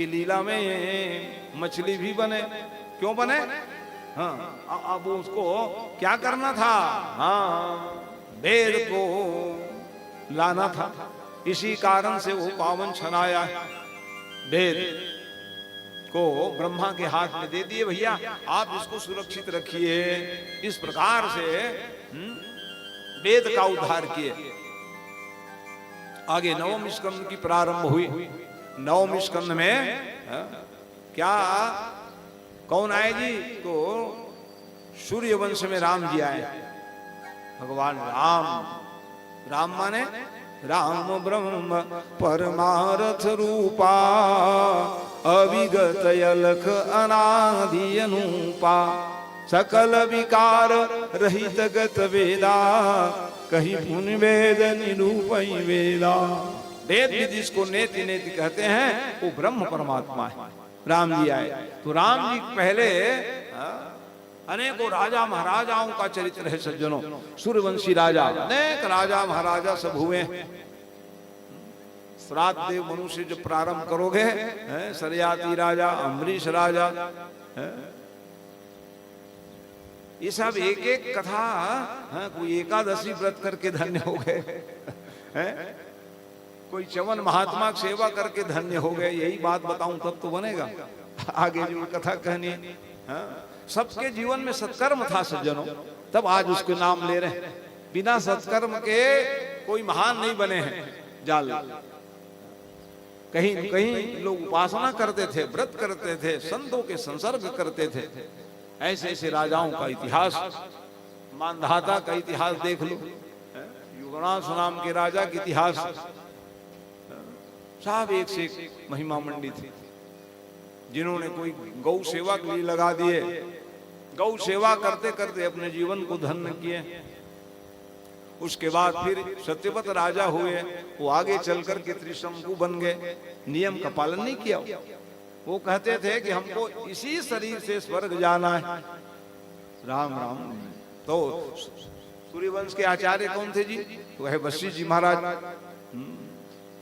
कि लीला में मछली भी बने। क्यों बने? हाँ, अब उसको क्या करना था? हाँ, वेद को लाना था, इसी कारण से वो पावन छनाया वेद को ब्रह्मा के हाथ में दे दिए, भैया आप इसको सुरक्षित रखिए। इस प्रकार से वेद का उद्धार किए। आगे नवम स्कंद की प्रारंभ हुई। नवम स्कंद में क्या कौन आए जी? तो सूर्य वंश में राम जी आए। भगवान राम, राम माने राम ब्रह्म परमार्थ रूपा, अविगत अलख अनादि अनूपा, सकल विकार रहित गत वेदा, कहीं पुण्य वेद निरूपई वेदा। वेद भी जिसको नेति नेति कहते हैं वो ब्रह्म परमात्मा है। राम जी आए तो राम जी पहले अनेकों राजा महाराजाओं का चरित्र है सज्जनों। सूर्यवंशी राजा, अनेक राजा महाराजा सब हुए। श्राद्ध देव मनुष्य जब प्रारंभ करोगे, सरयाती राजा, अम्बरीश राजा, ये सब एक एक कथा। कोई एकादशी व्रत करके धन्य हो गए, कोई चवन महात्मा की सेवा करके धन्य हो गए। यही बात बताऊं तब तो बनेगा आगे जो कथा कहनी। सबके जीवन में सत्कर्म था सज्जनों, तब आज उसके नाम ले रहे हैं। बिना सत्कर्म के कोई महान नहीं बने हैं। जाल कहीं कहीं लोग उपासना करते थे, व्रत करते थे, संतों के संसर्ग करते थे। ऐसे ऐसे राजाओं का इतिहास, मानधाता का इतिहास देख लो, युगनाथ नाम के राजा के इतिहास, सब एक से एक महिमा मंडित थी। जिन्होंने कोई गौ सेवा के लिए लगा दिए, गौ सेवा करते करते अपने जीवन को धन्य किए। उसके बाद फिर सत्यवत राजा हुए, वो आगे चलकर के त्रिशंकु बन गए। नियम का पालन नहीं किया। वो कहते थे कि हमको इसी शरीर से स्वर्ग जाना है। राम राम। तो सूर्यवंश के आचार्य कौन थे जी? तो है वशिष्ठ जी महाराज।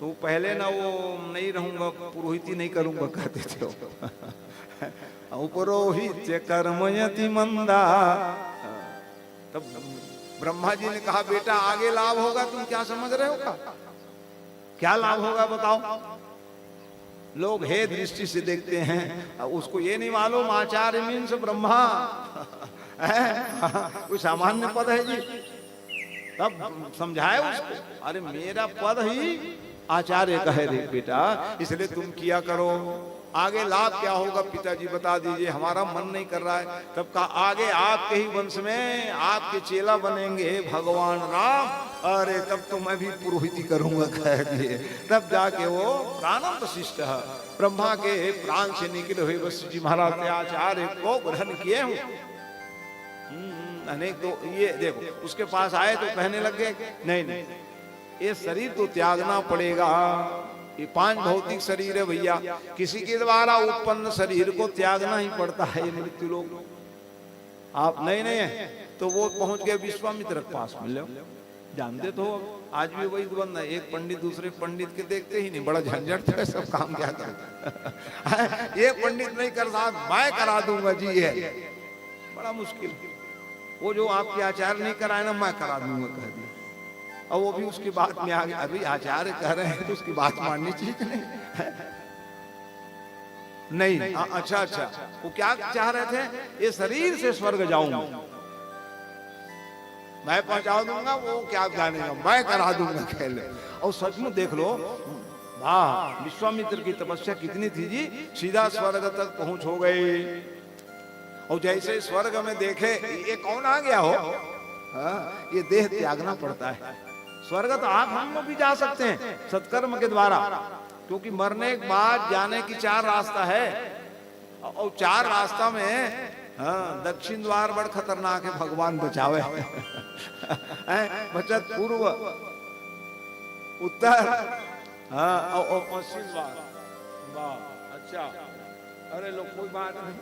तो पहले ना वो नहीं रहूंगा, पुरोहिती नहीं करूंगा कहते थे। उपरोहित्य कर्मयति मंदा। तब ब्रह्मा जी ने कहा बेटा आगे लाभ होगा, तुम क्या समझ रहे हो? क्या लाभ होगा बताओ? लोग हे दृष्टि से देखते हैं, उसको ये नहीं मालूम आचार्य मीन्स ब्रह्मा कोई सामान्य पद है जी। तब समझाए उसको, अरे मेरा पद ही आचार्य का है रे बेटा, इसलिए तुम किया करो। आगे लाभ क्या होगा पिताजी बता दीजिए, हमारा मन नहीं कर रहा है। तब कहा आगे आपके ही वंश में आपके चेला बनेंगे भगवान राम। अरे तब तो मैं भी पुरोहिती करूंगा कह दिए। तब जाके वो प्राणम वशिष्ठ ब्रह्मा के प्राण से निकले हुए वशिष्ठ जी महाराज ने आचार्य को ग्रहण किए हूँ। अनेक तो ये देखो उसके पास आए तो कहने लगे नहीं नहीं, ये शरीर तो त्यागना पड़ेगा। ये 5 भौतिक शरीर है भैया, किसी के द्वारा उत्पन्न शरीर को त्यागना ही पड़ता है। ये मृत्यु लोग आप नहीं नहीं है। तो वो पहुंच गए विश्वामित्र के पास मिले। जानते तो आज भी वही बंद है, एक पंडित दूसरे पंडित के देखते ही नहीं, बड़ा झंझट है सब काम क्या करता। ये पंडित नहीं करता, मैं करा दूंगा जी। ये बड़ा मुश्किल। वो जो आपके आचार्य नहीं कराए ना, मैं करा दूंगा कह दिया। और वो भी उसकी बात में आ गया, अभी आचार्य कह रहे हैं तो उसकी बात माननी चाहिए कि नहीं? नहीं। अच्छा अच्छा, वो क्या चाह रहे थे? ये शरीर से स्वर्ग जाऊंगा, मैं पहुंचा दूंगा, वो क्या जानेगा, मैं करा दूंगा खेल। और सचमुच देख लो, वाह विश्वामित्र की तपस्या कितनी थी जी, सीधा स्वर्ग तक पहुंच हो गई। और जैसे स्वर्ग में देखे ये कौन आ गया हो, ये देह त्यागना पड़ता है। स्वर्ग तो आप हम भी जा सकते हैं सत्कर्म के द्वारा, क्योंकि मरने के बाद जाने की 4 रास्ता है। और 4 रास्ता में दक्षिण द्वार बड़ खतरनाक है, भगवान बचावे। बचत पूर्व, उत्तर, और पश्चिम द्वार। अच्छा, अरे लोग कोई बात नहीं,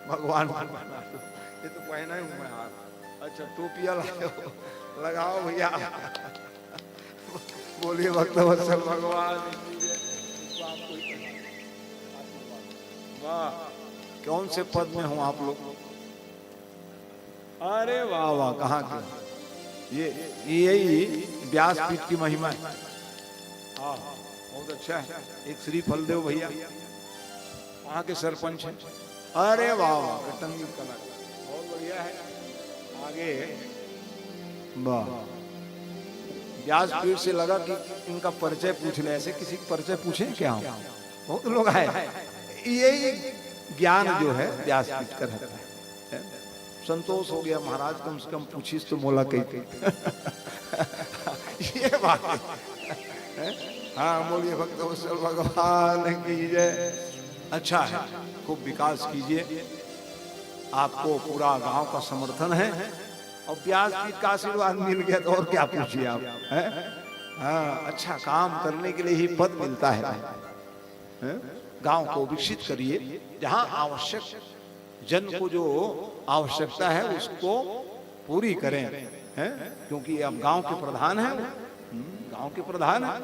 भगवान ये तो पहना ही हूं मैं हाथ। अच्छा टोपिया लगाओ भैया। बोलिए भक्तवत्सल भगवान। वाह, कौन से पद में हो आप लोग? अरे वाह वाह, कहाँ के? ये यही व्यासपीठ की महिमा है। हाँ, बहुत अच्छा है। एक श्री फलदेव भैया वहाँ के सरपंच हैं। अरे वाह वाह, कटंगी कला, बहुत बढ़िया है। आगे वाह, व्यासपीठ से लगा कि इनका परिचय पूछ ले। ऐसे किसी का परिचय पूछे क्या? बहुत लोग आए। यही ज्ञान जो है व्यासपीठ का रहता है। संतोष हो गया महाराज, कम से कम पूछिस तो मोला कही। ये बात है। हाँ, बोलिए भक्तवत्सल भगवान की जय। अच्छा है, खूब विकास कीजिए। आपको पूरा गांव का समर्थन है और व्यासपीठ का आशीर्वाद मिल गया तो और क्या पूछिए आप, है? हाँ, अच्छा काम करने के लिए ही पद मिलता है। गांव को विकसित करिए, जहां आवश्यक जन को जो आवश्यकता है उसको पूरी करें, हैं? क्योंकि अब गांव के प्रधान हैं, गांव के प्रधान हैं,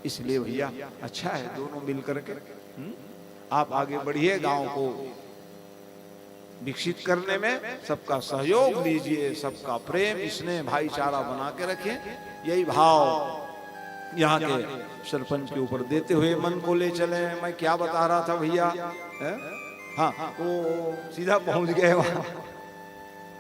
इसलिए भैया अच्छा है दोनों मिलकर के आप आगे बढ़िए। गांव को विकसित करने में सबका सहयोग लीजिए, सबका प्रेम स्नेह भाईचारा बना के रखें। यही भाव यहाँ के सरपंच के ऊपर देते हुए मन को ले चले। मैं क्या बता रहा था भैया? हाँ, वो सीधा पहुंच गए वहां।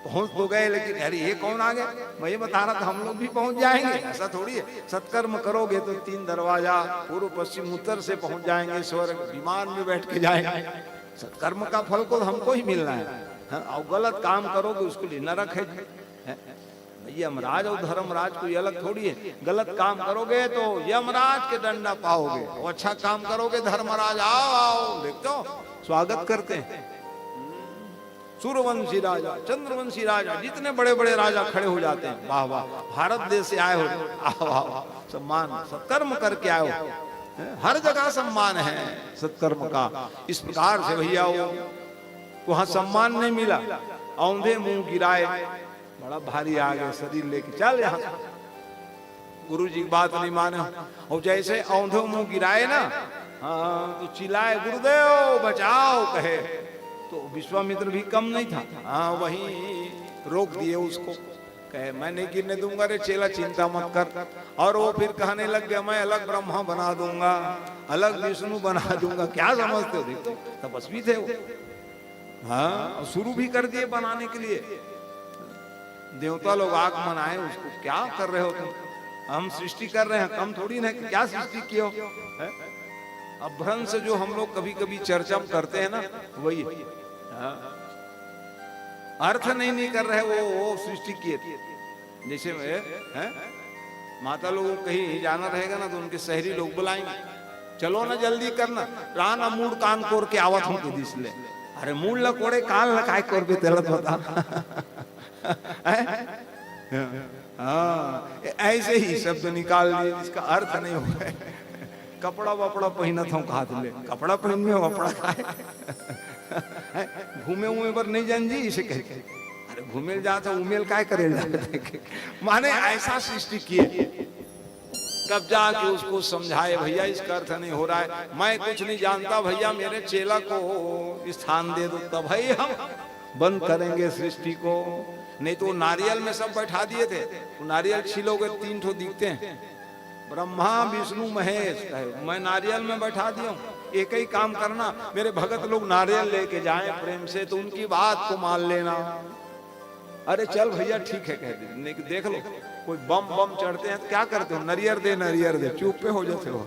पहुंच तो गए, लेकिन अरे ये कौन आ गया? मैं ये बता रहा था हम लोग भी पहुंच जाएंगे, ऐसा थोड़ी है। सत्कर्म करोगे तो 3 दरवाजा पूर्व पश्चिम उत्तर से पहुंच जाएंगे स्वर्ग, विमान में बैठ के जाएंगे। सत्कर्म का फल को हमको ही मिलना है। और गलत काम करोगे उसके लिए नरक है। यमराज और धर्मराज कोई अलग थोड़ी है। गलत काम करोगे तो यमराज के दंडा पाओगे, और अच्छा काम करोगे धर्मराज आओ आओ, देखते हो स्वागत करते हैं। सूर्यवंशी राजा, चंद्रवंशी राजा, जितने बड़े बड़े राजा खड़े हो जाते हैं। वाह वाह, भारत देश से आए हो, वाह, सम्मान, सत्कर्म करके आए हो। हर जगह सम्मान है सत्कर्म का। इस प्रकार से भैया वो वहां सम्मान नहीं मिला, औंधे मुंह गिराए, बड़ा भारी आ गया शरीर लेके, चल यहाँ। गुरु जी की बात नहीं माने, और जैसे औंधे मुंह गिराए ना, हाँ, तो चिल्लाए गुरुदेव बचाओ कहे, तो विश्वामित्र भी कम नहीं था। हाँ, वहीं रोक दिए उसको, कहे मैं नहीं गिरने दूंगा रे चेला, चिंता मत कर। और वो फिर कहने लग गया मैं अलग ब्रह्मा बना दूंगा, अलग विष्णु बना दूंगा। क्या समझते हो? देखो तपस्वी थे वो। हाँ, शुरू भी कर दिए बनाने के लिए। देवता लोग आग मनाए उसको, क्या कर रहे हो तुम? हम सृष्टि कर रहे हैं, कम थोड़ी ना, क्या सृष्टि किए हो? अभ्रंश जो हम लोग कभी कभी चर्चा करते हैं ना, वही अर्थ नहीं कर रहे, वो सृष्टि किए थे। जैसे माता लोगों को कहीं जाना रहेगा ना, तो उनके शहरी लोग बुलाएंगे, चलो ना जल्दी करना, रान मूड कान कोर के आवत हूं के दिसले। अरे मूड ल कोड़े कान ल काय कोर बे तेलत बता। हाँ, ऐसे ही शब्द निकाल लिए, इसका अर्थ नहीं हुआ। कपड़ा वपड़ा पहनत हूँ, कहा तुमने कपड़ा पहन में वपड़ा खाए। घूमे उमे पर नहीं जान जी, इसे कहते। अरे घूमे जाता उमेल काय करे जाते। माने ऐसा सृष्टि किए, तब जाके उसको समझाए भैया इसका अर्थ नहीं हो रहा है, मैं कुछ नहीं जानता भैया, मेरे चेला को स्थान दे दो, तब भाई हम बंद करेंगे सृष्टि को। नहीं तो नारियल में सब बैठा दिए थे, नारियल छिलोगे 3 ठो दिखते हैं, ब्रह्मा विष्णु महेश, मैं नारियल में बैठा दिया हूँ। एक ही काम करना, मेरे भगत लोग नारियल लेके जाएं प्रेम से, तो उनकी बात को मान लेना। अरे चल भैया ठीक है कह दे। देख लो कोई बम बम चढ़ते हैं तो क्या करते हो? नरियर दे, चुप पे हो जाते हो।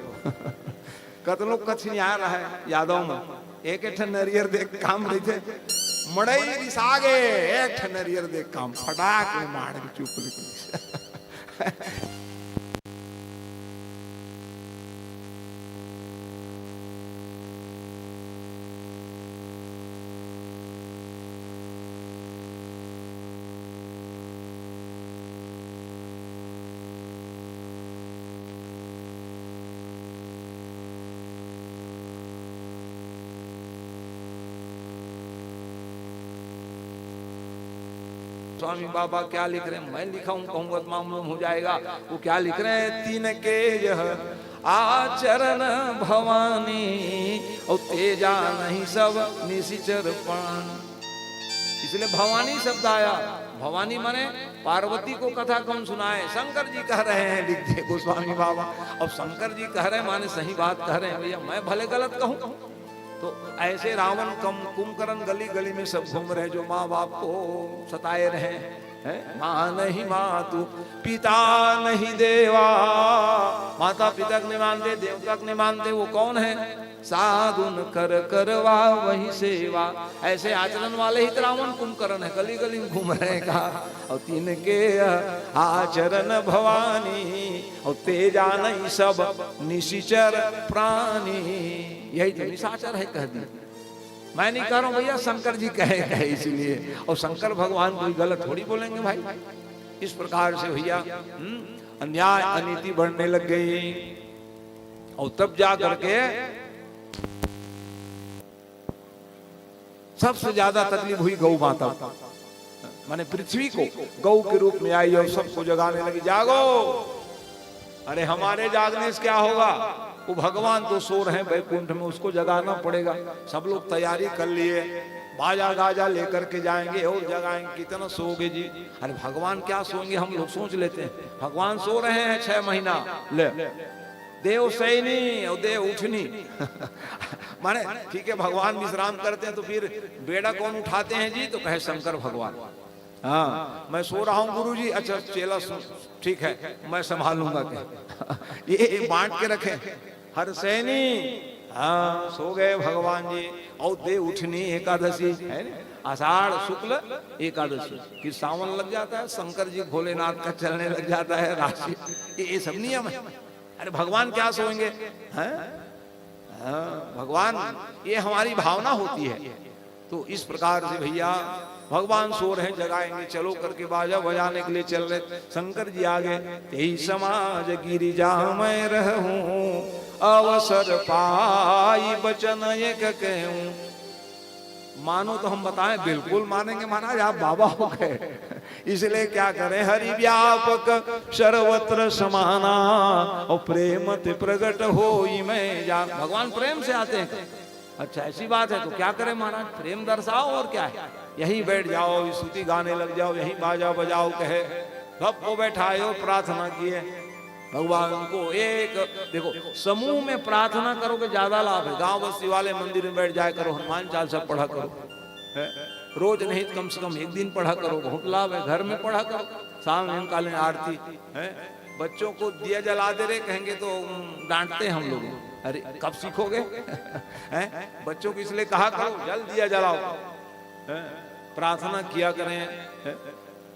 कतलों कथनी आ रहा है यादव में, एक नरियर दे काम रही थे, मड़ई रिसागे एक नरियर दे काम, फटाक में मार के चुप लिख। स्वामी बाबा क्या लिख रहे हैं? मैं लिखा हूं कहूंगा तो मामूम हो जाएगा। वो क्या लिख रहे हैं? तीन के यह आचरण भवानी और तेजा नहीं सब निशिचर प्राण। इसलिए भवानी शब्द आया। भवानी माने पार्वती को कथा कौन सुनाए? शंकर जी कह रहे हैं, लिखते गोस्वामी बाबा। अब शंकर जी कह रहे हैं माने सही बात कह रहे हैं भैया, मैं भले गलत कहूं? तो ऐसे रावण कुंभकर्ण गली गली में सब घूम रहे जो माँ बाप को सताए रहे हैं। माँ नहीं मातु पिता नहीं देवा, माता पिता को नहीं मानते, देवता को नहीं मानते, वो कौन है? साधुन कर करवा वही सेवा। ऐसे आचरण वाले ही रावण कुंभकर्ण है, गली गली में घूम रहे का। और तीन के आचरण भवानी और तेजा नहीं सब निशिचर प्राणी। यही तो निशाचर है कह दी। मैं नहीं कह रहा हूं भैया, शंकर जी कहे इसलिए। और शंकर भगवान कोई गलत थोड़ी बोलेंगे भाई। इस प्रकार से भैया अन्याय अनीति बढ़ने लग गई। और तब जा करके सबसे ज्यादा तकलीफ हुई गौ माता, माने पृथ्वी को गौ के रूप में आई और सबको जगाने लगी, जागो। अरे हमारे जागने से क्या होगा? वो भगवान तो सो रहे हैं वैकुंठ में, उसको जगाना पड़ेगा। सब लोग तैयारी कर लिए, बाजा गाजा लेकर के जाएंगे और जगाएंगे। कितना सोओगे जी? अरे भगवान क्या सोएंगे? हम लोग सोच लेते हैं भगवान सो रहे हैं 6 महीना, ले देव सैनी और देव उठनी माने ठीक है, भगवान विश्राम करते हैं तो फिर बेड़ा कौन उठाते हैं जी? तो कहे शंकर भगवान। हाँ, मैं सो रहा हूँ गुरु जी। अच्छा चेला ठीक है, मैं संभालूंगा ये बांट के रखे। हर सैनी हाँ सो गए भगवान जी। और देव उठनी एकादशी है, आषाढ़ शुक्ल एकादशी कि सावन लग जाता है, शंकर जी भोलेनाथ का चलने लग जाता है राशि। ये सब नियम है। अरे भगवान क्या सोएंगे? भगवान, ये हमारी भावना होती है। तो इस प्रकार से भैया भगवान सो रहे, जगाएंगे, चलो करके बाजा बजाने के लिए चल रहे। शंकर जी आगे, यही समाज गिरिजा मैं रहूं, अवसर पाई बचन एक कहूं। मानो तो हम बताएं, बिल्कुल मानेंगे महाराज, आप बाबा हो गए। इसलिए क्या करें? हरि व्यापक सर्वत्र समाना और प्रेम ते प्रगट होई मैं जान। भगवान प्रेम से आते हैं। अच्छा ऐसी बात है तो क्या करें महाराज? प्रेम दर्शाओ और क्या है? यहीं बैठ जाओ, स्तुति गाने लग जाओ, यहीं बाजा बजाओ, कहे गप को बैठाए हो, प्रार्थना किए भगवान को। एक देखो, समूह में प्रार्थना करोगे ज्यादा लाभ है। गांव बस्ती वाले मंदिर में बैठ जाया करो, हनुमान चालीसा पढ़ा करो, रोज नहीं कम से कम एक दिन पढ़ा करो, बहुत लाभ है। घर में पढ़ा करो, शाम कालीन आरती है। बच्चों को दिया जला दे रहे कहेंगे तो डांटते हैं हम लोग। अरे कब सीखोगे? बच्चों को इसलिए कहा करो जल दिया जलाओ, प्रार्थना किया करें।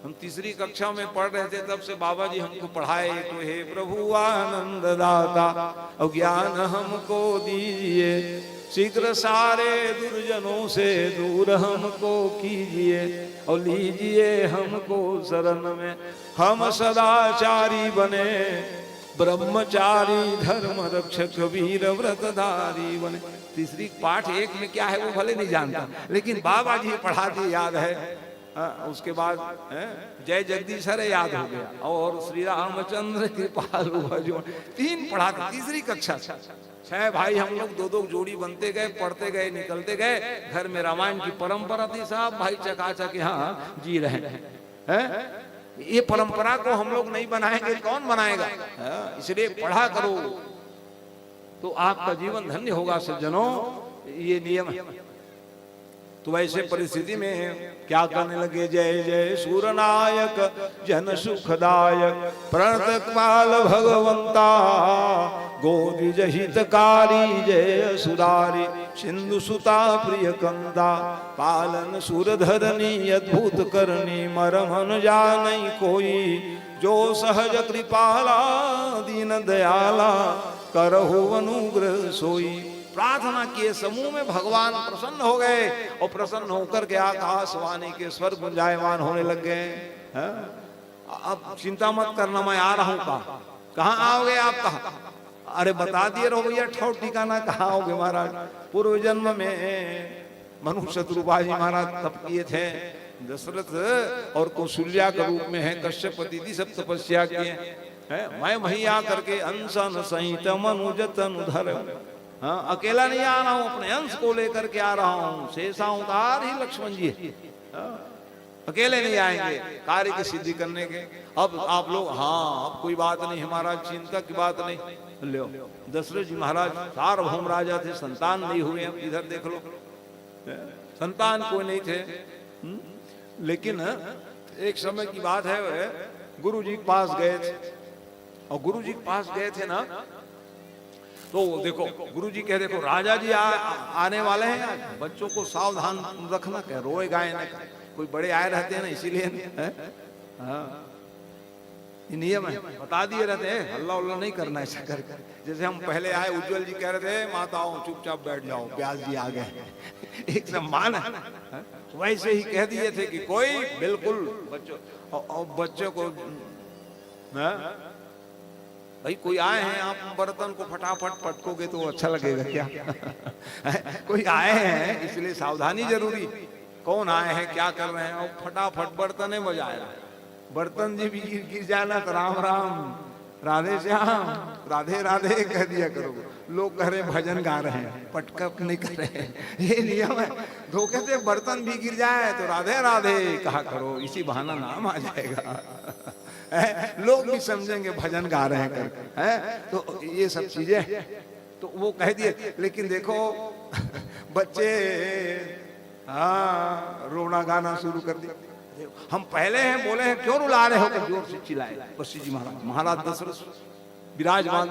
हम तीसरी कक्षा में पढ़ रहे थे, तब से बाबा जी हमको पढ़ाए तो हे प्रभु आनंद दाता और ज्ञान हमको दीजिए, शीघ्र सारे दुर्जनों से दूर हमको कीजिए और लीजिए हमको शरण में। हम सदाचारी बने, ब्रह्मचारी धर्म रक्षक वीर व्रतधारी बने। तीसरी पाठ 1 में क्या है वो भले नहीं जानता, लेकिन बाबा जी पढ़ा दिए, याद है। उसके बाद जय जगदीश हरे याद हो गया और श्री रामचंद्र कृपालु भजो 3 पढ़ा था तीसरी कक्षा। 6 भाई हम लोग 2-2 जोड़ी बनते गए, पढ़ते गए, निकलते गए। घर में रामायण की परंपरा थी, साहब भाई चकाचक यहाँ जी रहे हैं। ये परंपरा को हम लोग नहीं बनाएंगे कौन बनाएगा? इसलिए पढ़ा करो तो आपका जीवन धन्य होगा सज्जनों, ये नियम है। तो वैसे परिस्थिति में क्या करने लगे? जय जय सूरनायक जन सुखदायक प्रणतपाल भगवंता, गोविज हितकारी जय सुधारी, सिंधु सुता प्रिय कंदा, पालन सुरधरनी अद्भुत करनी, मरमन जानई कोई, जो सहज कृपाला दीन दयाला, करहु अनुग्रह सोई। प्रार्थना किए, समूह में भगवान प्रसन्न हो गए और प्रसन्न होकर के आकाशवाणी के स्वर गुंजायमान होने लग गए। अब चिंता मत करना, मैं आ रहा हूँ। कहाँ आओगे आप? कहाँ? अरे बता दिए रहो भैया, ठौर ठिकाना कहाँ आओगे महाराज? पूर्व जन्म में मनु शत्रुपाजी महाराज तप किए थे, दशरथ और कौशल्या के रूप में है, कश्यप दीदी सब तपस्या किए। है, मैं मैया करके अंसन सहित मनुज तनु धर। हाँ, अकेला नहीं आ रहा हूं, अपने अंश को लेकर के आ रहा हूं। शेषावतार ही लक्ष्मण जी है, अकेले नहीं आएंगे कार्य की सिद्धि करने के। अब आप लोग, हाँ अब कोई बात नहीं, हमारा चिंता की बात नहीं। लो दशरथ जी महाराज सार्वभौम राजा थे, संतान नहीं हुए। इधर देख लो, संतान कोई नहीं थे। लेकिन एक समय की बात है, गुरु जी के पास गए थे, और गुरु जी के पास गए थे ना, तो देखो गुरु जी कह, देखो राजा जी आने वाले हैं, बच्चों को सावधान रखना, कह रोए गाय न, कोई बड़े आए रहते हैं ना, इसीलिए हाँ नियम है, बता दिए रहते हैं, हल्ला उल्ला नहीं करना ऐसा कर। जैसे हम पहले आए, उज्जवल जी कह रहे थे माताओं चुपचाप बैठ जाओ, ब्यास जी आ गए, एक सम्मान है। वैसे ही कह दिए थे कि कोई बिल्कुल बच्चों, और बच्चों को भाई कोई आए हैं, आप बर्तन को फटाफट पटकोगे तो अच्छा लगेगा क्या? कोई आए हैं इसलिए सावधानी जरूरी। कौन आए हैं, क्या कर रहे हैं, और फटाफट बर्तन बजाया, बर्तन जी भी गिर जाना तो राम राम राधे श्याम राधे राधे कह दिया करो। लोग कह रहे भजन गा रहे हैं, पटकप नहीं कर रहे हैं, ये नियम है। धोखे से बर्तन भी गिर जाए तो राधे राधे कहा करो, इसी बहाना नाम आ जाएगा। लोग भी समझेंगे भजन गा रहे हैं कर, है तो ये सब चीजें तो वो कह दिए। लेकिन देखो बच्चे हाँ रोना गाना शुरू कर दिया। हम पहले हैं, बोले हैं क्यों रुला रहे हो, तो जोर से चिल्लाए वशिष्ठ जी महाराज, महाराज दशरथ विराजमान।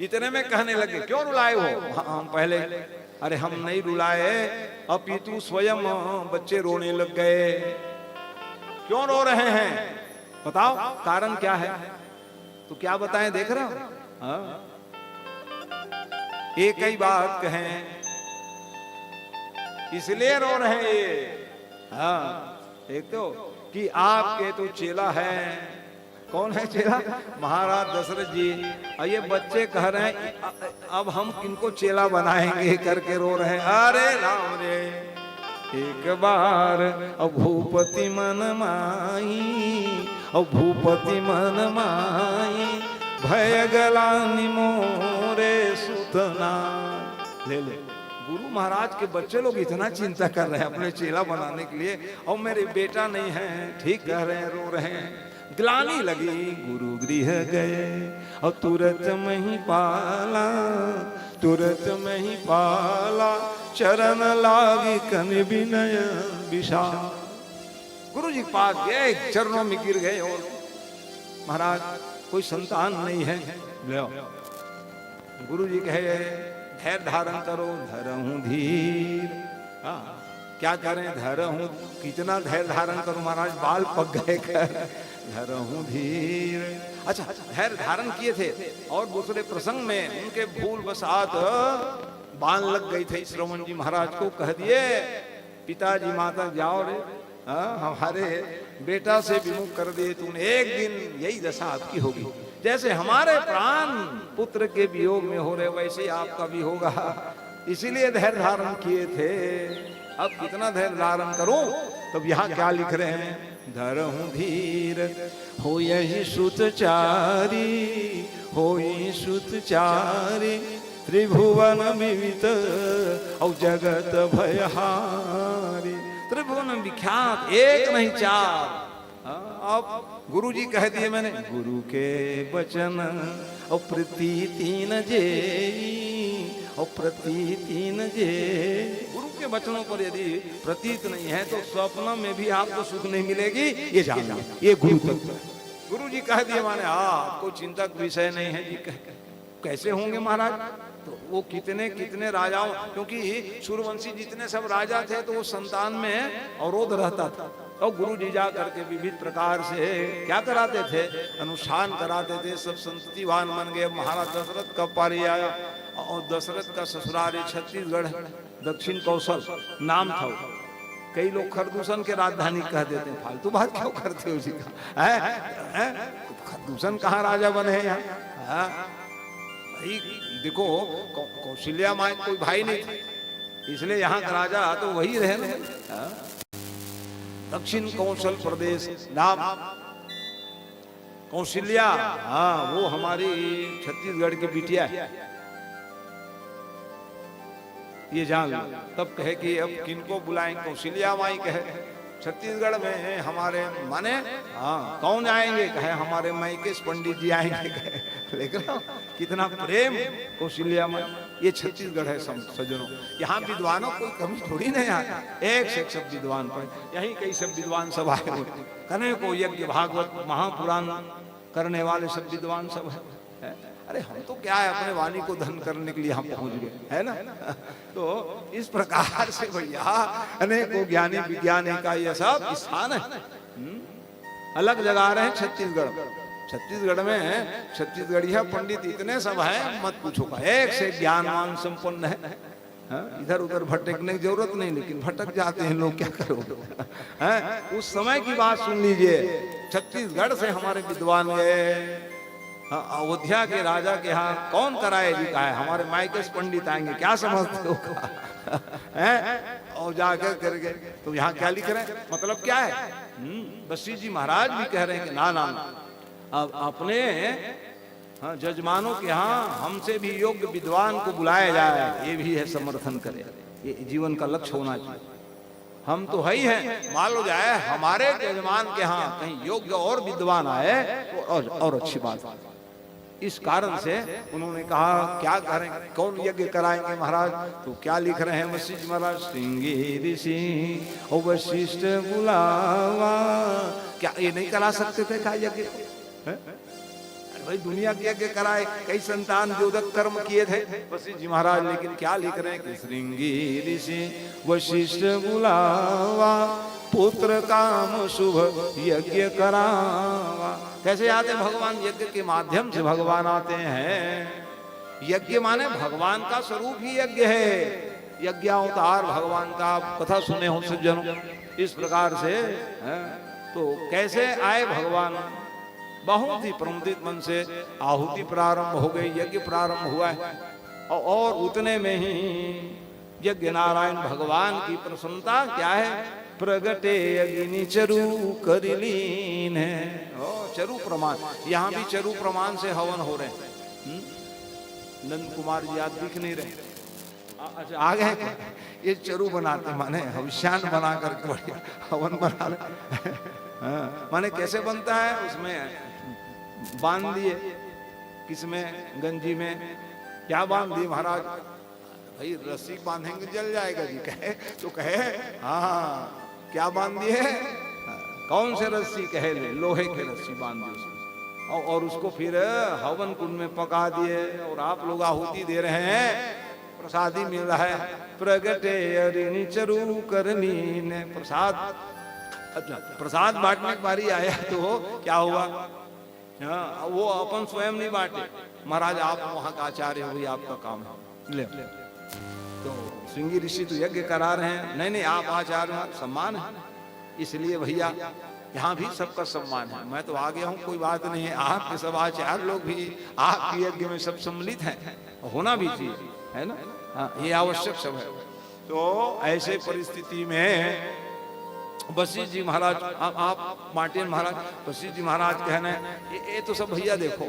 इतने में कहने लगे क्यों रुलाए हो? हम पहले, अरे हम नहीं रुलाए, अपितु स्वयं बच्चे रोने लग गए। क्यों रो रहे हैं बताओ, कारण क्या है? तो क्या बताएं, देख रहे हो, एक ही बात कहें इसलिए रो रहे हैं ये। हाँ एक तो कि आपके तो चेला है। कौन है चेला? महाराज दशरथ जी। और ये बच्चे कह रहे हैं अब हम किनको चेला बनाएंगे करके रो रहे हैं। अरे राम रे एक बार भूपति मन माई, और भूपति मन माई भय गलानि मोरे सुतना। ले ले, गुरु महाराज के बच्चे लोग इतना चिंता कर रहे हैं अपने चेला बनाने के लिए, और मेरे बेटा नहीं है। ठीक कह रहे हैं, रो रहे हैं। ग्लानि लगी गुरु गृह गए, और तुरंत में ही पाला, तुरंत में ही पाला, चरण लागी कन विनय विशाल। गुरु जी पास गए, चरणों में गिर गए, और महाराज कोई संतान नहीं है। गुरु जी कहे धैर्य धारण करो, धरहूं धीर। हाँ क्या करें, धरहूं, कितना धैर्य धारण करूं महाराज, बाल पक गए, धरहूं धीर। अच्छा धैर्य धारण किए थे, और दूसरे प्रसंग में उनके भूल बसात बाण लग गई थे। श्रवण जी महाराज को कह दिए पिताजी माता जाओ रे, हमारे बेटा से विमुख कर दिए तूने, एक दिन यही दशा आपकी होगी। जैसे हमारे प्राण पुत्र के वियोग में हो रहे, वैसे आपका भी होगा। इसीलिए धैर्य धारण किए थे। अब कितना धैर्य धारण करूं? तब यहाँ क्या लिख रहे हैं, धरहूं धीर हो यही सुतचारी, हो यही सुतचारी, त्रिभुवन विवित और जगत भयहारी। त्रिभुवन विख्यात, एक नहीं चार। अब गुरु जी कह दिए मैंने, गुरु के वचन और प्रतीति न जे, और प्रतीति न जे। गुरु के वचनों पर यदि प्रतीत नहीं है तो स्वप्न में भी आपको सुख नहीं मिलेगी, ये जानना, ये गुरु तत्व है। गुरु जी कह दिए माने हाँ कोई चिंता का विषय नहीं है जी। कैसे होंगे महाराज? तो वो कितने कितने राजाओं, क्योंकि सूर्यवंशी जितने सब राजा थे तो वो संतान में अवरोध रहता था। और गुरु जी जा करके विविध प्रकार से क्या कराते थे, अनुष्ठान कराते थे, सब संततिवान बन गए। महाराज दशरथ का पारी आया, और दशरथ का ससुराल छत्तीसगढ़ दक्षिण कौशल नाम था। कई लोग खरदूषण के राजधानी कह देते हैं, फालतू बात क्यों करते हो जी का? खरदूषण कहाँ राजा बने हैं यहाँ? भाई देखो कौशल्या माँ कोई भाई नहीं था, इसलिए यहाँ का राजा तो वही रहे ना। दक्षिण कौशल प्रदेश नाम, कौशल्या, हाँ वो हमारी छत्तीसगढ़ की बिटिया है, ये जान लो। तब कहे कि अब किनको बुलाएं, कौशल्या माई कहे छत्तीसगढ़ में हमारे माने, हाँ कौन आएंगे, कहे हमारे मायके पंडित जी आएंगे, कहे लेकिन कितना प्रेम कौशल्या माई। ये छत्तीसगढ़ है सज्जनों, यहाँ विद्वानों कोई कमी थोड़ी नहीं आता, एक से एक सब विद्वान पढ़े, यही कई सब विद्वान सब आए करने को, यज्ञ भागवत महापुराण करने वाले सब विद्वान सब है। अरे हम तो क्या है, अपने वाणी को धन करने के लिए हम पहुंच गए, है ना। तो इस प्रकार से भैया अनेकों ज्ञानी विज्ञानी का ये सब स्थान है। अलग जगह रहे छत्तीसगढ़, छत्तीसगढ़ में छत्तीसगढ़िया पंडित इतने सब है मत पूछो का, एक से ज्ञानवान संपन्न है। इधर उधर भटकने की जरूरत नहीं, लेकिन भटक जाते हैं लोग, क्या करो। उस समय की बात सुन लीजिए, छत्तीसगढ़ से हमारे विद्वान गए अयोध्या के राजा के यहाँ, कौन कराए जी का है, हमारे मायके पंडित आएंगे, क्या समझते हो और जाकर करके तो यहाँ क्या लिख रहे हैं, मतलब क्या है। बसी जी महाराज भी कह रहे हैं कि ना ना, अब अपने जजमानों के यहाँ हमसे भी योग्य विद्वान को बुलाया जाए, ये भी है समर्थन करे, ये जीवन का लक्ष्य होना चाहिए। हम तो है ही हैं, मान लो जाए हमारे जजमान के यहाँ कहीं योग्य और विद्वान आए तो और अच्छी बात है। इस कारण से उन्होंने कहा क्या करें, कौन यज्ञ कराएंगे महाराज, तो क्या लिख रहे हैं वशिष्ठ महाराज, श्रृंगी ऋषि और वशिष्ठ बुलावा। क्या ये नहीं करा सकते थे क्या यज्ञ, भाई दुनिया के यज्ञ कराए, कई संतान जोदक कर्म किए थे वशिष्ठ जी महाराज, लेकिन क्या लिख रहे हैं कि श्रृंगी ऋषि वशिष्ठ बुलावा, पुत्र काम शुभ यज्ञ करावा। कैसे आते भगवान, यज्ञ के माध्यम से भगवान आते हैं। यज्ञ माने भगवान का स्वरूप ही यज्ञ है, यज्ञावतार भगवान का आप कथा सुने हो सज्जनों। इस प्रकार से तो कैसे आए भगवान, बहुत ही प्रमुदित मन से आहुति प्रारंभ हो गई, यज्ञ प्रारंभ हुआ है और उतने में ही यज्ञ नारायण भगवान की प्रसन्नता क्या है, प्रगटे अग्नि चरु करिलीन है। चरु प्रमाण, यहाँ भी चरु प्रमाण से हवन हो रहे हैं। नंद कुमार जी आज दिख नहीं रहे, अच्छा आ गए, ये चरु बनाते माने हविष्यान बना करके हवन बना रहे। माने कैसे बनता है, उसमें बांध दिए, किसमें गंजी में क्या बांध दिए महाराज, भाई रस्सी बांधेंगे जल जाएगा जी, कहे तो कहे हाँ क्या बांध दिए, कौन से रस्सी, कहे लोहे के रस्सी बांध दी उसमें, और उसको फिर हवन कुंड में पका दिए और आप लोग आहुति दे रहे हैं, प्रसादी मिल रहा है। प्रगटे अरिणी चरु करनीन, प्रसाद, अच्छा प्रसाद बांटने की बारी आया तो क्या हुआ, वो अपन स्वयं नहीं बांटे, महाराज आप वहां का आचार्य हो, आपका काम है ले। तो श्रृंगी ऋषि तो यज्ञ करा रहे हैं, नहीं नहीं आप आचार्य, सम्मान है, इसलिए भैया यहाँ भी सबका सम्मान है। मैं तो आ गया हूँ, कोई बात नहीं है, आपके सब आचार्य लोग भी आपके यज्ञ में सब सम्मिलित हैं, होना भी चाहिए, है ना। हाँ ये आवश्यक सब है। तो ऐसे परिस्थिति में वशिष्ठ जी महाराज, आप मार्टिन महाराज, वशिष्ठ जी महाराज कहने ये तो सब भैया देखो,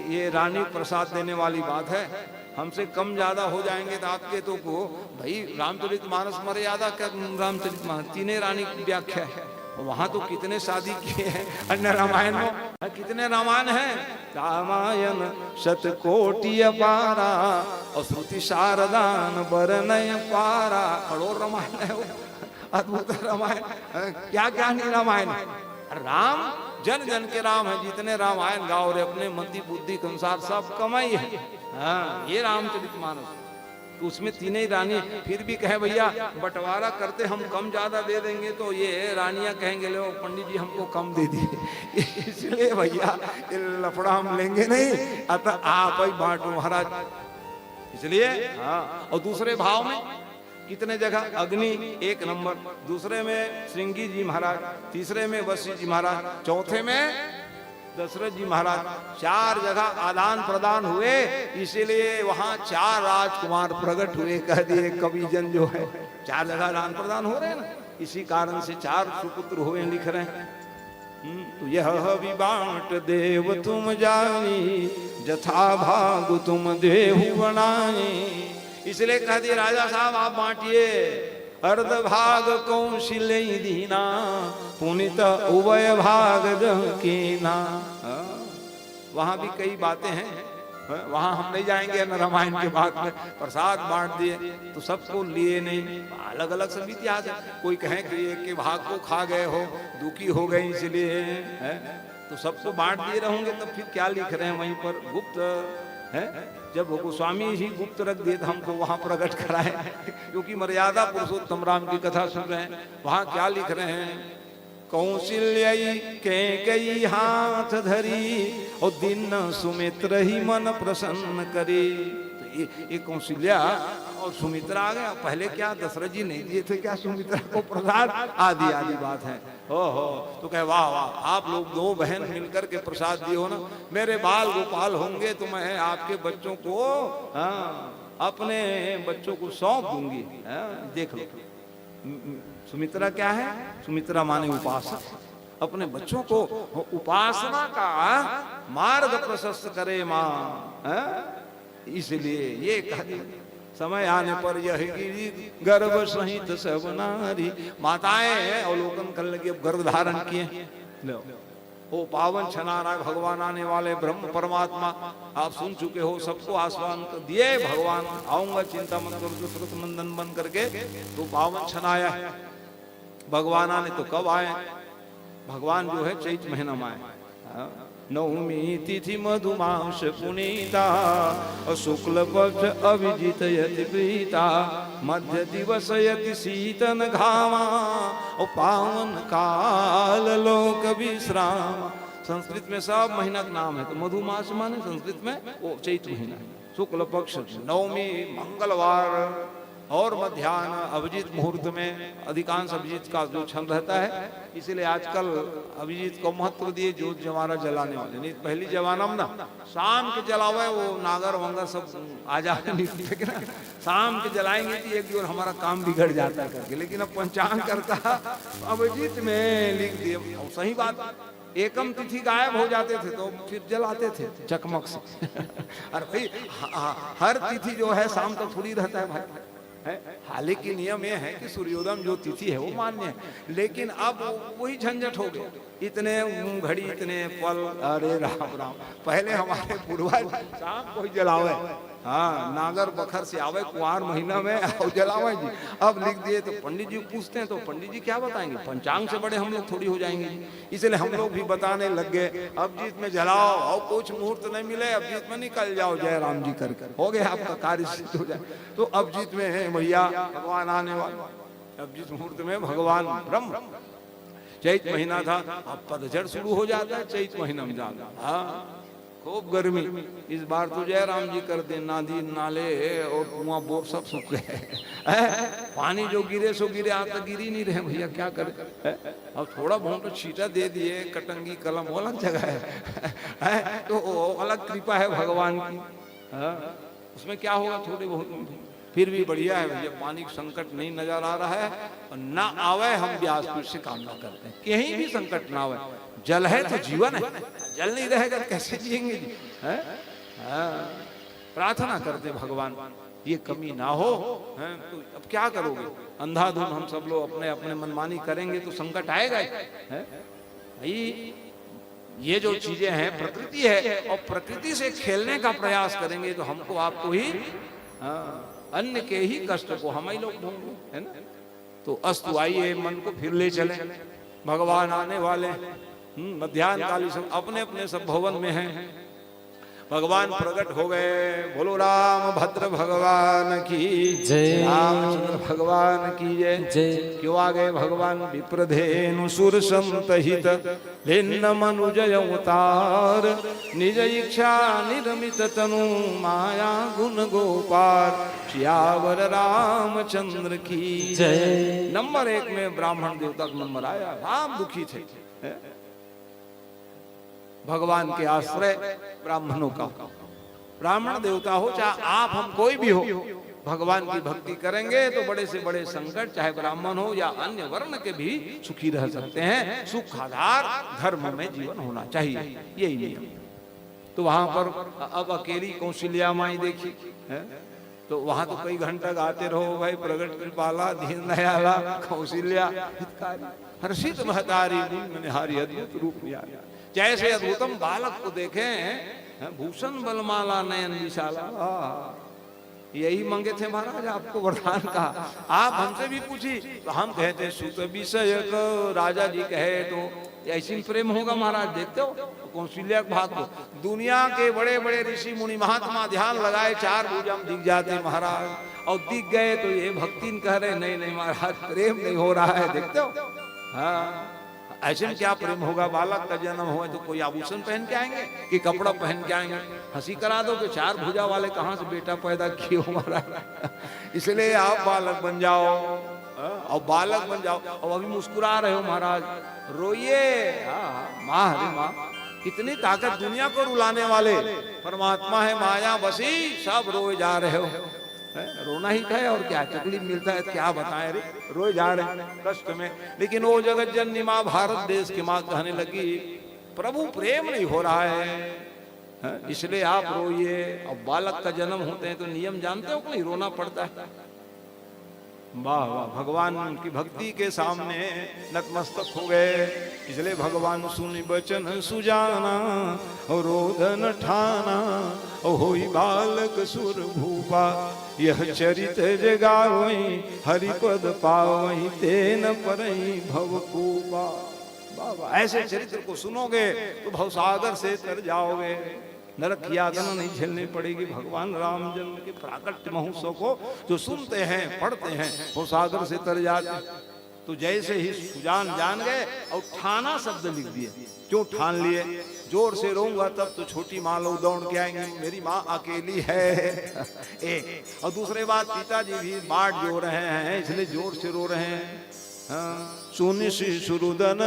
ये रानी प्रसाद देने वाली बात है, हमसे कम ज्यादा हो जाएंगे तो आपके तो को भाई रामचरितमानस मर्यादा क्या, रामचरितमानस तीनों रानी की व्याख्या है, वहां तो कितने शादी किए हैं, अन्य रामायण में कितने रामायण हैं, रामायण शतकोटि अपारा और श्रुति शारदान बरनय पारा, करोड़ रामायण है वो, अद्भुत रामायण, क्या क्या नहीं रामायण। राम जन जन के राम है, जितने रामायण गाओ रे अपने मति बुद्धि के अनुसार सब कमाई है। हाँ ये रामचरितमानस, तो उसमें तीनों ही रानी, फिर भी कहे भैया बंटवारा करते हम कम ज्यादा दे देंगे तो ये रानियां कहेंगे लो पंडित जी हमको कम दे दिए, इसलिए भैया ये लफड़ा हम लेंगे नहीं, अतः आप ही बांटो महाराज। इसलिए हाँ, और दूसरे भाव में कितने जगह अग्नि एक नंबर, दूसरे में श्रृंगी जी महाराज, तीसरे में वशिष्ठ जी महाराज, चौथे में दशरथ जी महाराज, चार जगह आदान प्रदान हुए, इसीलिए वहां चार राजकुमार प्रकट हुए, कह दिए कवि जन जो है, चार जगह आदान प्रदान हो रहे हैं ना, इसी कारण से चार सुपुत्र हुए लिख रहे हैं। तो यह भी बांट देव तुम जानी, जथा भाग तुम देहु बनाए। इसलिए कह दिए राजा साहब आप बांटिए, अर्ध भाग कौशल्य दीना, पुनित उभय भाग कीना। वहां भी कई बातें हैं, वहां हम नहीं जाएंगे न रामायण के बाद में। प्रसाद बांट दिए तो सबको लिए नहीं, अलग अलग सब इतिहास है। कोई कहे कि एक के भाग को खा गए हो, दुखी हो गए इसलिए है, तो सबको बांट दिए रहोगे तब फिर क्या लिख रहे हैं वहीं पर गुप्त है। जब गोस्वामी ही गुप्त रख दिए तो हमको वहां प्रकट कराए, क्योंकि मर्यादा पुरुषोत्तम राम की कथा सुन रहे हैं। वहां क्या लिख रहे हैं, कौशल्य के कई हाथ धरी, और दिन सुमित्र ही मन प्रसन्न करे। तो ये कौशल्या और सुमित्रा आ गया। पहले क्या दशरथ जी नहीं दिए थे क्या सुमित्रा को प्रसाद? आदि आदि बात है। ओहो, तो कहे वाह वाह, आप लोग दो बहन मिलकर के प्रसाद दिए हो ना, मेरे बाल गोपाल होंगे तो मैं आपके बच्चों को अपने बच्चों को सौंप दूंगी। देख लो, सुमित्रा क्या है? सुमित्रा माने उपासक, अपने बच्चों को उपासना का मार्ग प्रशस्त करे माँ। इसलिए ये कह समय आने पर यह गिरी गर्भ सहित सब नारी। माताएं अवलोकन करने लगी, अब गर्भ धारण किए। वो पावन छनारा भगवान आने वाले ब्रह्म परमात्मा आप सुन चुके हो, सबको आश्वासन दिए भगवान आऊंगा, चिंता मत करो, दशरथ नंदन बन करके। तो पावन छनाया भगवान आने तो कब आए? भगवान जो है चैत महीना में आए। नवमी तिथि मधुमास पुनीता, शुक्ल पक्ष अभिजित यति प्रीता, मध्य दिवस यति शीतन घामा, और पावन काल लोक विश्राम। संस्कृत में सब महीना का नाम है, तो मधुमास माने संस्कृत में वो चैत महीना है। शुक्ल पक्ष नवमी मंगलवार और मध्याह्न अभिजीत मुहूर्त में, अधिकांश अभिजीत का जो क्षण रहता है, इसलिए आजकल अभिजीत को महत्व दिए जोत जवारा जलाने वाले। नहीं पहली जमाना में ना शाम के जलावे, वो नागर वंगर सब आ जाते, लेकिन शाम के जलाएंगे तो एक जोर हमारा काम बिगड़ जाता है करके। लेकिन अब पंचांग करता अभिजीत में लिख दिए, सही बात। एकम तिथि गायब हो जाते थे तो फिर जलाते थे चकमक से। अरे भाई हर तिथि जो है शाम तक थोड़ी रहता है भाई। हालांकि नियम यह है कि सूर्योदय जो तिथि है वो मान्य है, लेकिन अब वही झंझट हो गया, इतने घड़ी इतने पल। अरे राम राम, पहले हमारे पूर्वज शाम को ही जलावे, हाँ नागर बखर से आवे कुआर महीना में और जलावे जी। अब लिख दिए तो पंडित जी पूछते हैं, तो पंडित जी क्या बताएंगे? पंचांग से बड़े हम लोग थोड़ी हो जाएंगे जी। इसलिए हम लोग भी बताने लग गए, अभिजीत में जलाओ और कुछ मुहूर्त नहीं मिले अभिजीत में निकल जाओ जय राम जी कर हो गया, आपका कार्य सिद्ध हो जाए। तो अभिजीत में है भैया भगवान आने वाले, अभिजीत मुहूर्त में भगवान ब्रह्म। चैत महीना था, अब पतझड़ शुरू हो जाता है चैत महीना में जाता। हाँ खूब गर्मी, इस बार तो जय राम जी कर दे, नदी नाले और कुआं बोर सब सूख गए। पानी जो गिरे सो गिरे, आप तो गिर ही नहीं रहे भैया, क्या करे? अब थोड़ा बहुत तो छींटा दे दिए, कटंगी कलम वो अलग जगह है, तो अलग कृपा है भगवान की। उसमें क्या होगा, थोड़े बहुत फिर भी बढ़िया है भैया। पानी का संकट नहीं नजर आ रहा है, और ना आवे हम व्यासपीठ से कामना करते हैं, कहीं भी संकट ना आवे। जल है तो जीवन है, जल नहीं रहेगा कैसे जिएंगे जी? प्रार्थना करते भगवान ये कमी ना हो। तो अब क्या करोगे, अंधाधुन हम सब लोग अपने अपने मनमानी करेंगे तो संकट आएगा ही। भाई ये जो चीजें हैं प्रकृति है, और प्रकृति से खेलने का प्रयास करेंगे तो हमको आपको ही अन्य के ही कष्ट को हम ही लोग भोगेंगे, है ना। तो अस्तु आइए मन को फिर ले चले, भगवान आने वाले। मध्याह्न काली सब अपने अपने सब भवन में हैं, भगवान प्रकट हो गए। बोलो राम भद्र भगवान की जय, रामचंद्र भगवान की जय। क्यों आ गए भगवान? विप्रधेनु सुर संतहित भिन्न मनुजय अवतार, निज इच्छा निर्मित तनु माया गुण गोपाल, श्यावर रामचंद्र की जय। नंबर 1 में ब्राह्मण देवता का नंबर आया। राम दुखी थे, भगवान के आश्रय ब्राह्मणों का। ब्राह्मण देवता हो चाहे आप हम कोई भी हो, भगवान की भक्ति करेंगे तो बड़े से बड़े संकट, चाहे ब्राह्मण हो या अन्य वर्ण के भी सुखी रह सकते हैं। सुख आधार धर्म में जीवन होना चाहिए, यही नियम। तो वहां पर अब अकेली कौशल्या माई देखी है, तो वहां तो कई घंटा गाते रहो, भाई प्रगट कृपाला दीन दयाला कौशल्या हितकारी हर्षित महतारी निहारी अद्भुत रूप यार। जैसे अद्भुतम बालक को देखें, भूषण बलमाला नयन विशाला, यही मांगे थे महाराज आपको वरदान का। आप हमसे भी पूछी तो हम कहते सुत विषय राजा जी कहे तो ऐसी प्रेम होगा महाराज। देखते हो कौशल्या भाग को, दुनिया के बड़े बड़े ऋषि मुनि महात्मा ध्यान लगाए, चार भुजम दिख जाते महाराज, और दिख गए तो ये भक्ति कह रहे नहीं नहीं महाराज प्रेम नहीं हो रहा है। देखते हो हाँ, ऐसे में क्या प्रेम होगा। बालक का जन्म हो तो कोई आभूषण पहन के आएंगे कि कपड़ा पहन के आएंगे, हंसी करा दो कि चार भुजा वाले कहाँ से बेटा पैदा किए हो महाराज। इसलिए आप बालक बन जाओ और बालक बन जाओ। और अभी मुस्कुरा रहे हो महाराज, रोइए। माँ हरे माँ, कितनी ताकत दुनिया को रुलाने वाले परमात्मा है, माया बसी सब रोए जा रहे हो। रोना ही है और क्या, तकलीफ मिलता है क्या बताएं रे, रोए जा रहे कष्ट में। लेकिन वो जगत जननी माँ भारत देश की माँ कहने लगी प्रभु प्रेम नहीं हो रहा है, इसलिए आप रोइए। और बालक का जन्म होते हैं तो नियम जानते हो कि नहीं, रोना पड़ता है। वाह वाह, भगवान की भक्ति के सामने नतमस्तक हो गए। इसलिए भगवान सुनि बचन सुजाना और रोदन ठाना, होई बालक सुर भूपा, यह चरित जगावई हरिपद पावई, तेन परई भवकूपा। बाबा ऐसे चरित्र को सुनोगे तो भवसागर से तर जाओगे, नरक की यातना नहीं झेलनी पड़ेगी। भगवान राम जन्म के प्राकट्य महोत्सव को जो सुनते हैं पढ़ते हैं वो सागर से तर जाते। तो जैसे ही सुजान जान गए और ठाना शब्द लिख दिए, क्यों ठान लिए, जोर से रोऊंगा तब तो छोटी माँ लोग दौड़ के आएंगे, मेरी माँ अकेली है। एक और दूसरे बात, पिताजी भी बाट जो रहे हैं इसलिए जोर से रो रहे हैं। सुनि शिशुरुदन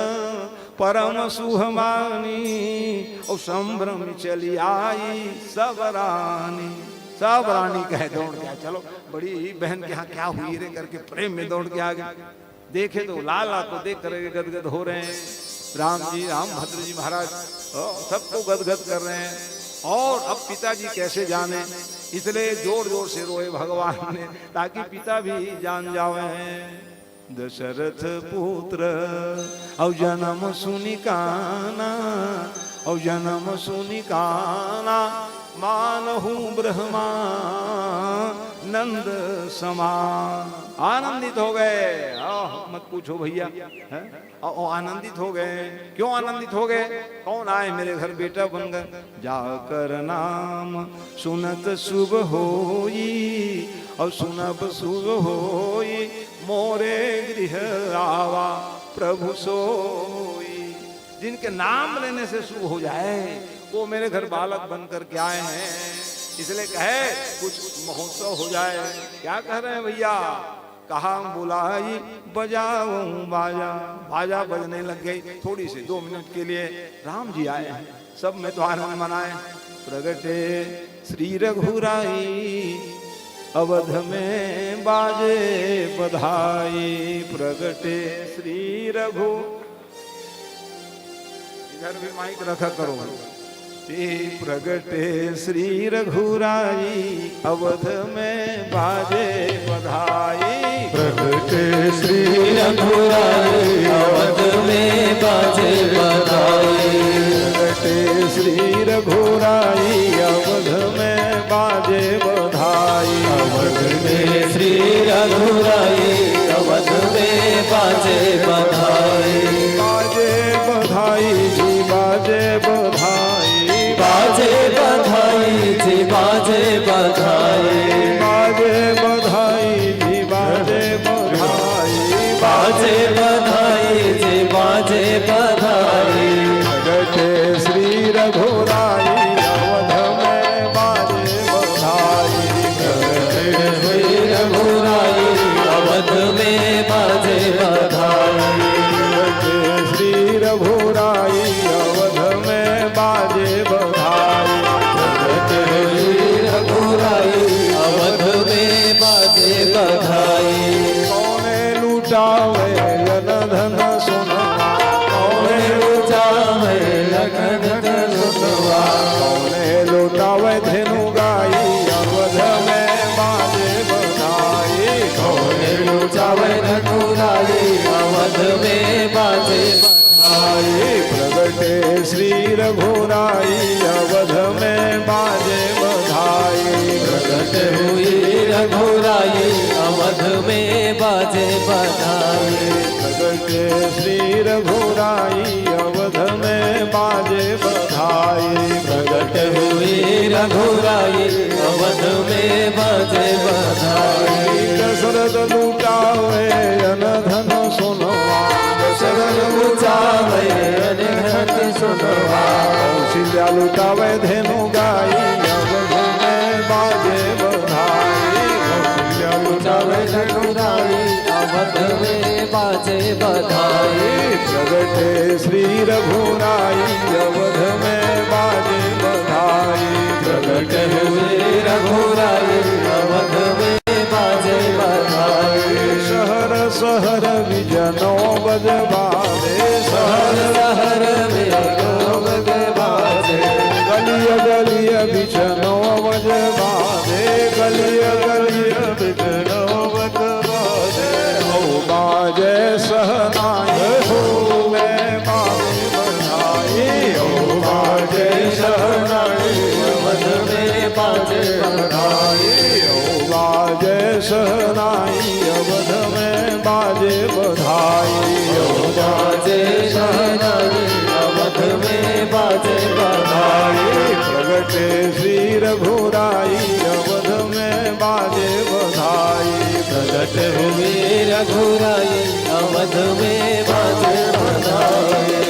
परम सुहमानी, और संभ्रम चली आई सब रानी। सब रानी कहे दौड़ के, चलो बड़ी बहन के यहाँ क्या हुई रे करके प्रेम में दौड़ के आ गए। देखे तो लाला को देख कर गदगद हो रहे हैं, राम जी राम भद्र जी महाराज सबको गदगद कर रहे हैं। और अब पिताजी कैसे जाने, इसलिए जोर जोर से रोए भगवान ने, ताकि पिता भी जान जावे। दशरथ पुत्र औ जन्म सुनि काना, औ जन्म सुनि काना, मानहु ब्रह्मा नंद समान। आनंदित हो गए, मत पूछो भैया, आनंदित हो गए। क्यों आनंदित हो गए, कौन आए मेरे घर बेटा बन गए। जाकर नाम सुनत शुभ होई, और सुनब शुभ होई, मोरे गृह आवा प्रभु सोई। जिनके नाम लेने से शुभ हो जाए वो मेरे घर बालक बनकर के आए हैं, इसलिए कहे कुछ महोत्सव हो जाए। क्या कह रहे हैं भैया, कहा बुलाई बजाऊं बाजा, बाजा बजने लग गई। थोड़ी सी 2 मिनट के लिए राम जी आए हैं, सब में तो आनंद मनाए। प्रगटे श्री रघुराई, अवध में बाजे बधाई। प्रगटे श्री रघु, इधर भी माइक रखा करो। प्रगटे श्री रघुराई, अवध में बाजे बधाई। प्रगटे श्री रघुराई, अवध में बाजे बधाई। प्रगटे श्री रघुराई, अवध में बाजे बधाई। अवध में श्री रघुराई, अवध में बाजे बधाई। बाजे बधाई जी बाजे बधाई, बाजे बधाई जी बाजे बधाई। बाजे बधाई जी बाजे बधाई। बाजे बधाई जी बाजे बधाई। प्रगटे श्री रघुराई, अवध में बाजे बधाई। प्रगटे श्री रघुराई, अवध में बाजे बधाई। प्रगटे श्री रघुराई, अवध में बाजे बधाई। प्रगटे श्री रघुराई, लुटावे अन धन सोनवा, कौने लुटावे अन धन सोनवा, कौने लुटावे धेनु गाई अवध में बाजे बधाई, कौने लुटावे धनुराई अवध में बाजे बधाई, प्रगटे श्री रघुराई अवध में बाजे बधाई, प्रगट हुई रघुराई अवध में बाजे बधाई, प्रगटे श्री रघुराई अवध में बाजे बधाई, प्रगट हुई रघुराई अवध में बाजे बधाई, दशरथ लुटावे अन धन सोनवा, दशरथ लुटावे अन धन सोनवा, कौशल्या लुटावे धेनु गाई अवध में बाजे बधाई, कौशल्या लुटावे रघुराई अवध में बाजे बधाई, प्रगटे श्री रघुराई अवध में बाजे बधाई, प्रगट हुए रघुराई अवध में बाजे बधाई, शहर शहर विजनो बजबावे, हर शहर लहर में गोग बाजे, गलिय गलिय बिचनो बजबावे, गलिय गलिय बिचनो बजबावे, हो बाजे सहनाई हो मैं बाजे बधाई, हो बाजे सहनाई अवध में बाजे बधाई, हो बाजे सहनाई अवध में बाजे बधाई, बाजे शहनाई अवध में बाजे बधाई, प्रगटे श्री रघुराई अवध में बाजे बधाई, प्रगट हुए रघुराई अवध में बाजे बधाई,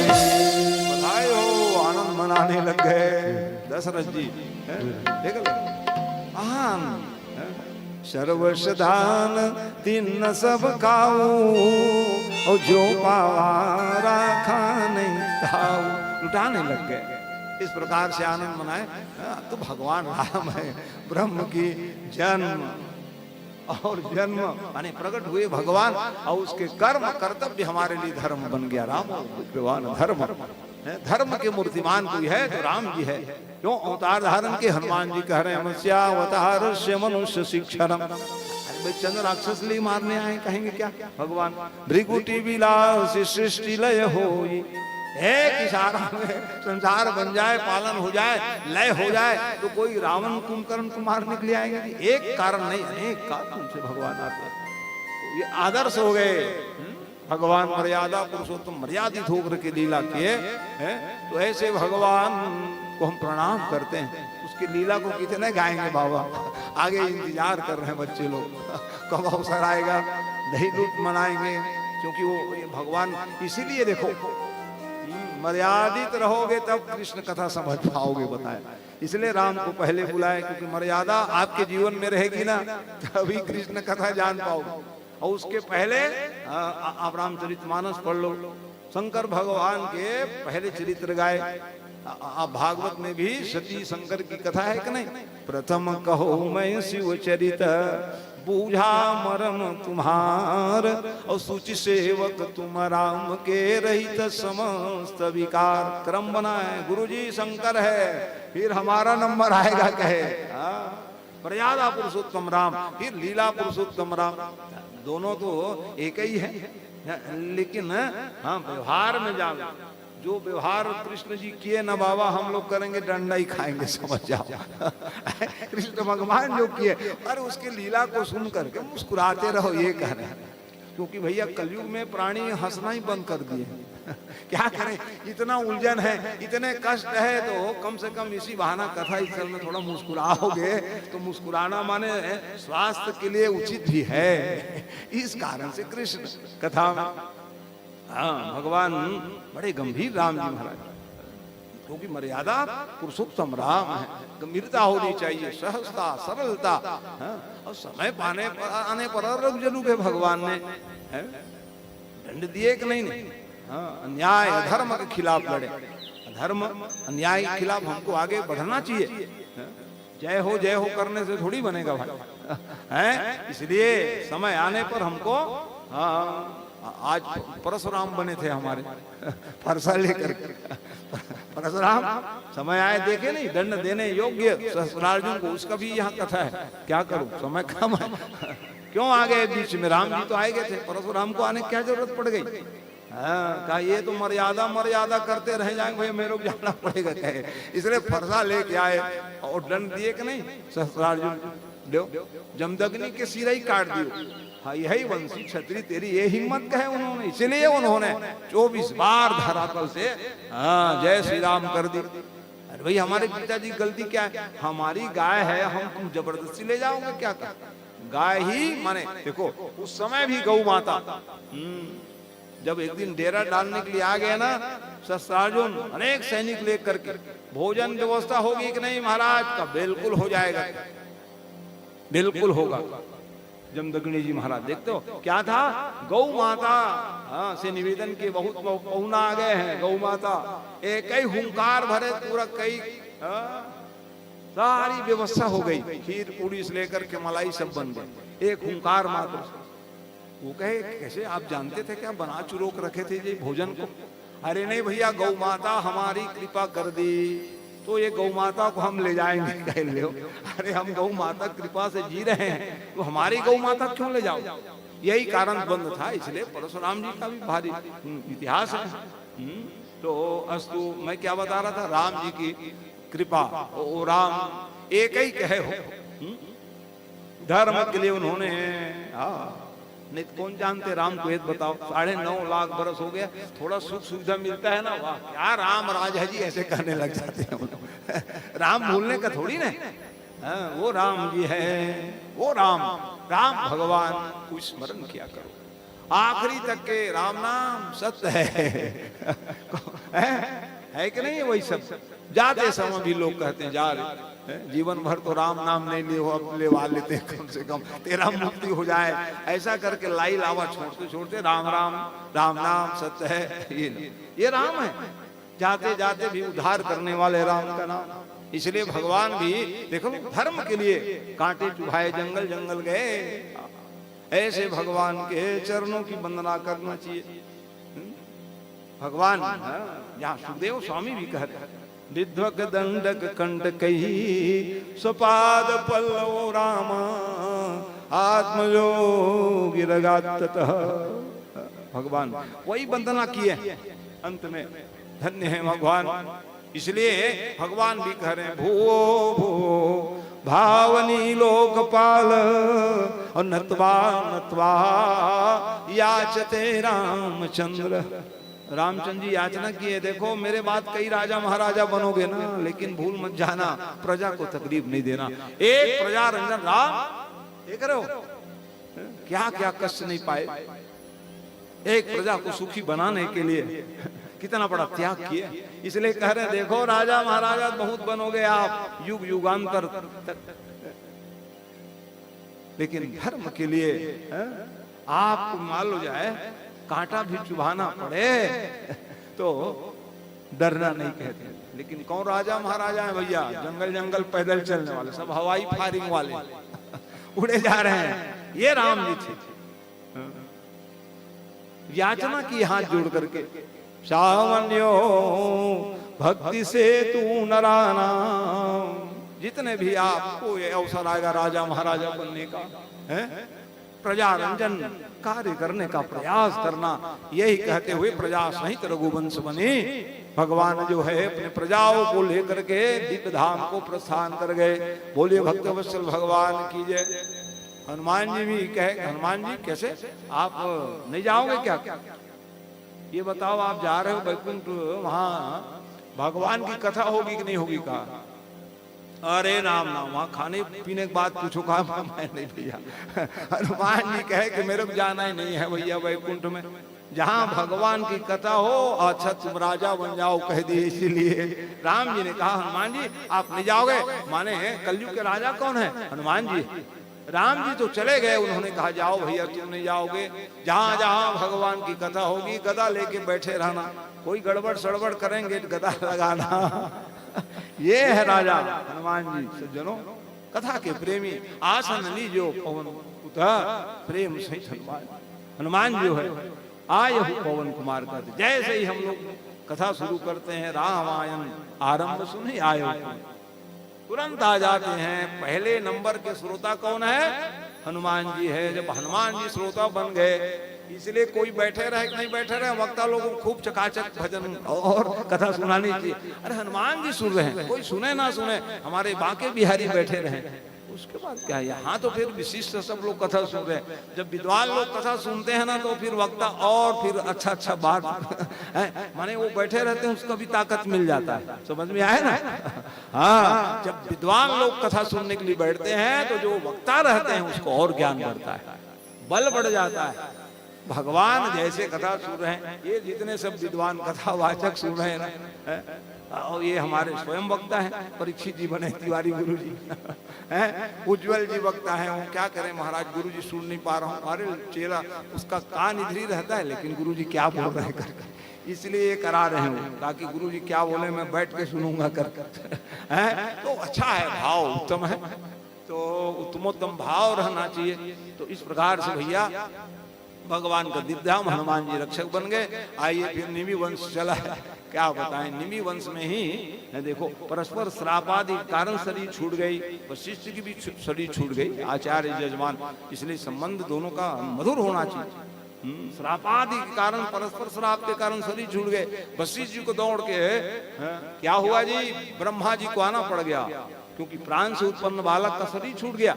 बधाई हो। आनंद मनाने लग गए दशरथ जी, देख लो आन सर्वश दान तीन सब खाऊ, और जो पावा राखा नहीं खाऊ, लुटाने लग गए। इस प्रकार से आनंद मनाए। तो भगवान राम है, ब्रह्म की जन्म और जन्म माने प्रकट हुए भगवान, और उसके कर्म कर्तव्य हमारे लिए धर्म बन गया। राम भगवान धर्म है, धर्म के मूर्तिमान कोई है तो राम जी है। क्यों अवतार धारण के हनुमान जी कह रहे हैं मत्स्यावतार से मनुष्य शिक्षण। भाई चंद्र राक्षस लिए मारने आए, कहेंगे क्या भगवान? भृगुटी विलास सृष्टि लय होई, एक इशारा में संसार बन जाए, पालन हो जाए, लय हो जाए, तो कोई रावण कुंभकर्ण को मारने के लिए आएंगे? एक कारण नहीं, अनेक कारण से भगवान आते हैं। तो ये आदर्श हो गए भगवान, मर्यादा पुरुषोत्तम मर्यादित होकर के लीला किए हैं। तो ऐसे भगवान को हम प्रणाम करते हैं। उसकी लीला को कितने गाएंगे बाबा, आगे इंतजार कर रहे हैं बच्चे लोग, कब अवसर आएगा दही लूट मनाएंगे। क्योंकि वो ये भगवान, इसीलिए देखो मर्यादित रहोगे तब कृष्ण कथा समझ पाओगे, बताया। इसलिए राम को पहले बुलाए, क्योंकि मर्यादा आपके जीवन में रहेगी ना, तभी कृष्ण कथा जान पाओगे। और उसके पहले आप रामचरितमानस पढ़ लो, शंकर भगवान के पहले चरित्र गाए। आप भागवत में भी सती शंकर की कथा है कि नहीं? प्रथम कहो मैं शिव चरित, बूझा मरम तुम्हार, और सूचि सेवक तुम राम के रहित समस्त विकार। क्रम बना है, गुरुजी शंकर है, फिर हमारा नंबर आएगा कहे मर्यादा पुरुषोत्तम राम, फिर लीला पुरुषोत्तम राम। दोनों तो एक ही है, लेकिन हाँ व्यवहार में जाओ, जो व्यवहार कृष्ण जी किए ना बाबा, हम लोग करेंगे डंडा ही खाएंगे, समझ जाओ। कृष्ण भगवान जो किए, और उसके लीला को सुन करके मुस्कुराते रहो, ये कह रहे हैं। क्योंकि भैया कलयुग में प्राणी हंसना ही बंद कर दिए। क्या करें, इतना उलझन है, इतने कष्ट है, तो कम से कम इसी बहाना कथा स्थल में थोड़ा मुस्कुराओगे तो मुस्कुराना माने स्वास्थ्य के लिए उचित भी है। इस कारण से कृष्ण कथा में हाँ भगवान बड़े गंभीर राम जी महाराज, क्योंकि मर्यादा पुरुषोत्तम राम है। गंभीरता होनी चाहिए, सहजता, सरलता, और समय पाने पर आने पर रघु जनु के भगवान ने दंड दिए कि नहीं? अन्याय अधर्म के खिलाफ लड़े, धर्म अन्याय के खिलाफ हमको आगे बढ़ना चाहिए। जय हो करने से थोड़ी बनेगा भाई, हैं? इसलिए समय आने पर हमको हाँ, आज परशुराम बने थे हमारे फरसा लेकर। परशुराम समय आए देखे नहीं, दंड देने योग्य सहस्त्रार्जुन को, उसका भी यहाँ कथा है। क्या करूं, समय कम है। क्यों आ गए बीच में? राम जी तो आए गए थे, परशुराम को आने की क्या जरूरत पड़ गई? हाँ, कहा ये तो मर्यादा मर्यादा करते रह जाएंगे, भाई मेरे को जाना पड़ेगा कहे, इसलिए फरसा लेके आए और दंड दिए कि नहीं सहस्त्रार्जुन, दो जमदग्नि के सिर ही काट दियो। हाँ, यही वंशी क्षत्रिय तेरी ये हिम्मत कहे उन्होंने, इसलिए उन्होंने 24 बार धरातल से हाँ जय श्री राम कर दी। अरे भाई हमारे पिताजी गलती क्या है? हमारी गाय है, हम तुम जबरदस्ती ले जाओगे क्या? कर गाय ही माने, देखो उस समय भी गौ माता, जब एक दिन डेरा डालने के लिए आ गए ना सहस्त्रार्जुन अनेक सैनिक लेकर के, भोजन व्यवस्था होगी कि नहीं महाराज? का बिल्कुल हो जाएगा, बिल्कुल होगा। जमदग्नि जी महाराज देखते हो क्या था, गौ माता हाँ से निवेदन के बहुत पहुना आ गए हैं। गौ माता एक ही हुंकार भरे पूरा कई सारी व्यवस्था हो गई, खीर पूरी से लेकर के मलाई सब बन गए, एक हुंकार मात्र। वो कहे कैसे आप जानते थे क्या बना चुरोक रखे थे ये भोजन को? अरे नहीं भैया, गौ माता हमारी कृपा कर दी तो ये गौ माता को हम ले जाएंगे। कह लो अरे हम गौ माता कृपा से जी रहे हैं तो हमारी गौ माता क्यों ले जाओ? यही कारण बंद था, इसलिए परशुराम जी का भी भारी इतिहास है। तो अस्तु मैं क्या बता रहा था, राम जी की कृपा, ओ राम एक ही कहे हो धर्म के लिए उन्होंने नहीं कौन जानते राम को? वेद बताओ 9.5 लाख बरस हो गया, थोड़ा सुख सुविधा मिलता है ना, वाह क्या राम राजा जी ऐसे कहने लग जाते हैं। राम भूलने का थोड़ी ना, वो राम जी है, वो राम राम भगवान को स्मरण किया करो, आखिरी तक के राम नाम सत्य है कि नहीं? वही सब जाते समय भी लोग कहते हैं जा रहे जीवन भर तो राम नाम नहीं लिए हो, अब लेवा लेते कम से कम तेरा मुक्ति हो जाए, ऐसा करके लाई लावा छोड़ते छोड़ते राम राम राम नाम सत्य है, ये राम है। जाते जाते भी उद्धार करने वाले राम का नाम, इसलिए भगवान भी देखो धर्म के लिए कांटे चुभाए जंगल जंगल गए, ऐसे भगवान के चरणों की वंदना करना चाहिए। भगवान यहाँ सुखदेव स्वामी भी कहते हैं, निध्वक दंडक कंटकई स्वपाद पल्लव राम आत्मयोगी रगाततः। भगवान वही वंदना किए अंत में, धन्य है भगवान। इसलिए भगवान भी कह रहे हैं भूओ भूओ भावनी लोकपाल और नत्वा नत्वा याचते रामचंद्र। रामचंद्र जी याचना किए, देखो मेरे बाद कई राजा महाराजा बनोगे ना, लेकिन भूल मत जाना प्रजा को तकलीफ नहीं देना। एक प्रजा रंजन राम देख रहे हो क्या क्या कष्ट नहीं पाए, एक प्रजा को सुखी बनाने के लिए कितना बड़ा त्याग किया। इसलिए कह रहे देखो राजा महाराजा बहुत बनोगे आप युग युगांतर तक, लेकिन धर्म के लिए आपको मालूम हो जाए कांटा भी चुभाना पड़े तो डरना नहीं कहते। लेकिन कौन राजा महाराजा है भैया? जंगल जंगल पैदल चलने वाले, सब हवाई फायरिंग वाले उड़े जा रहे हैं, ये राम जी थे। याचना की हाथ जोड़ करके, सावन्यो भक्ति से तू नराना। जितने भी आपको ये अवसर आएगा राजा महाराजा बनने का, प्रजा रंजन कार्य करने का प्रयास करना, यही कहते हुए प्रजा सहित रघुवंश बने। भगवान जो है अपने प्रजाओं को लेकर के दिव्य धाम को प्रस्थान कर गए। बोलिए भक्तवत्सल भगवान की जय। हनुमान जी भी कहे, हनुमान जी कैसे आप नहीं जाओगे क्या? ये बताओ आप जा रहे हो वैकुंठ, वहां भगवान की कथा होगी कि नहीं होगी? कहा अरे राम नाम वहां खाने पीने के बाद पूछो, कहा मैं नहीं भैया। हनुमान जी कहे कि मेरे को जाना ही नहीं है भैया वैकुंठ में, जहां भगवान की कथा हो अच्छा तुम राजा बन जाओ कह दिए। इसीलिए राम जी ने कहा हनुमान जी आप नहीं जाओगे, माने कलयुग के राजा कौन है? हनुमान जी। राम जी तो चले गए, उन्होंने कहा जाओ भैया तुम नहीं जाओगे, जहां जहां भगवान की कथा होगी गदा लेके बैठे रहना, कोई गड़बड़ सड़बड़ करेंगे गदा लगाना। ये है राजा हनुमान जी। सज्जनों कथा के प्रेमी, आसन लीजो पवन उतर प्रेम सहित हनुमान। हनुमान जो है आए हो पवन कुमार कहते, जैसे ही हम लोग कथा शुरू करते हैं रामायण आरंभ सुने आए हो, तुरंत आ जाते हैं। पहले नंबर के श्रोता कौन है? हनुमान जी है। जब हनुमान जी श्रोता बन गए, इसलिए कोई बैठे रहे नहीं बैठे रहे, वक्ता लोगों को खूब चकाचक भजन और कथा सुनानी चाहिए। अरे हनुमान जी सुन रहे हैं, कोई सुने ना सुने, हमारे बांके बिहारी बैठे रहे, उसके बाद क्या है? यहाँ तो फिर विशिष्ट सब लोग कथा सुन रहे हैं। जब विद्वान लोग कथा सुनते हैं ना, तो फिर वक्ता और फिर अच्छा बात माने वो बैठे रहते हैं, उसका भी ताकत मिल जाता है। समझ में आया ना? हाँ, जब विद्वान लोग कथा सुनने के लिए बैठते हैं, तो जो वक्ता रहते हैं उसको और ज्ञान बढ़ता है, बल बढ़ जाता है। भगवान जैसे कथा सुन रहे हैं, ये जितने सब विद्वान कथावाचक सुन रहे हैं ना, और ये हमारे स्वयं वक्ता है। परीक्षित जी बने तिवारी गुरु जी हैं, उज्जवल जी वक्ता है। वो क्या करें महाराज, गुरु जी सुन नहीं पा रहा हूँ। अरे चेला उसका कान इधर ही रहता है, लेकिन गुरु जी क्या बोल रहे हैं करके, इसलिए ये करा रहे हैं ताकि गुरु जी क्या बोले मैं बैठ के सुनूंगा कर हैं। तो अच्छा है, भाव उत्तम है, तो उत्तमोत्तम भाव रहना चाहिए। तो इस प्रकार से भैया भगवान का दिव्यधाम हनुमान जी रक्षक बन गए। आइए फिर निमि वंश चला है, क्या बताएं। निमि वंश में ही देखो परस्पर श्रापादि कारण शरीर छूट गई, वशिष्ठ की भी शरीर छूट गई, आचार्य जजमान, इसलिए संबंध दोनों का मधुर होना चाहिए। श्रापादि के कारण, परस्पर श्राप के कारण शरीर छूट गए। वशिष्ठ जी को दौड़ के क्या हुआ जी, ब्रह्मा जी को आना पड़ गया, क्योंकि प्राण से उत्पन्न बालक का शरीर छूट गया।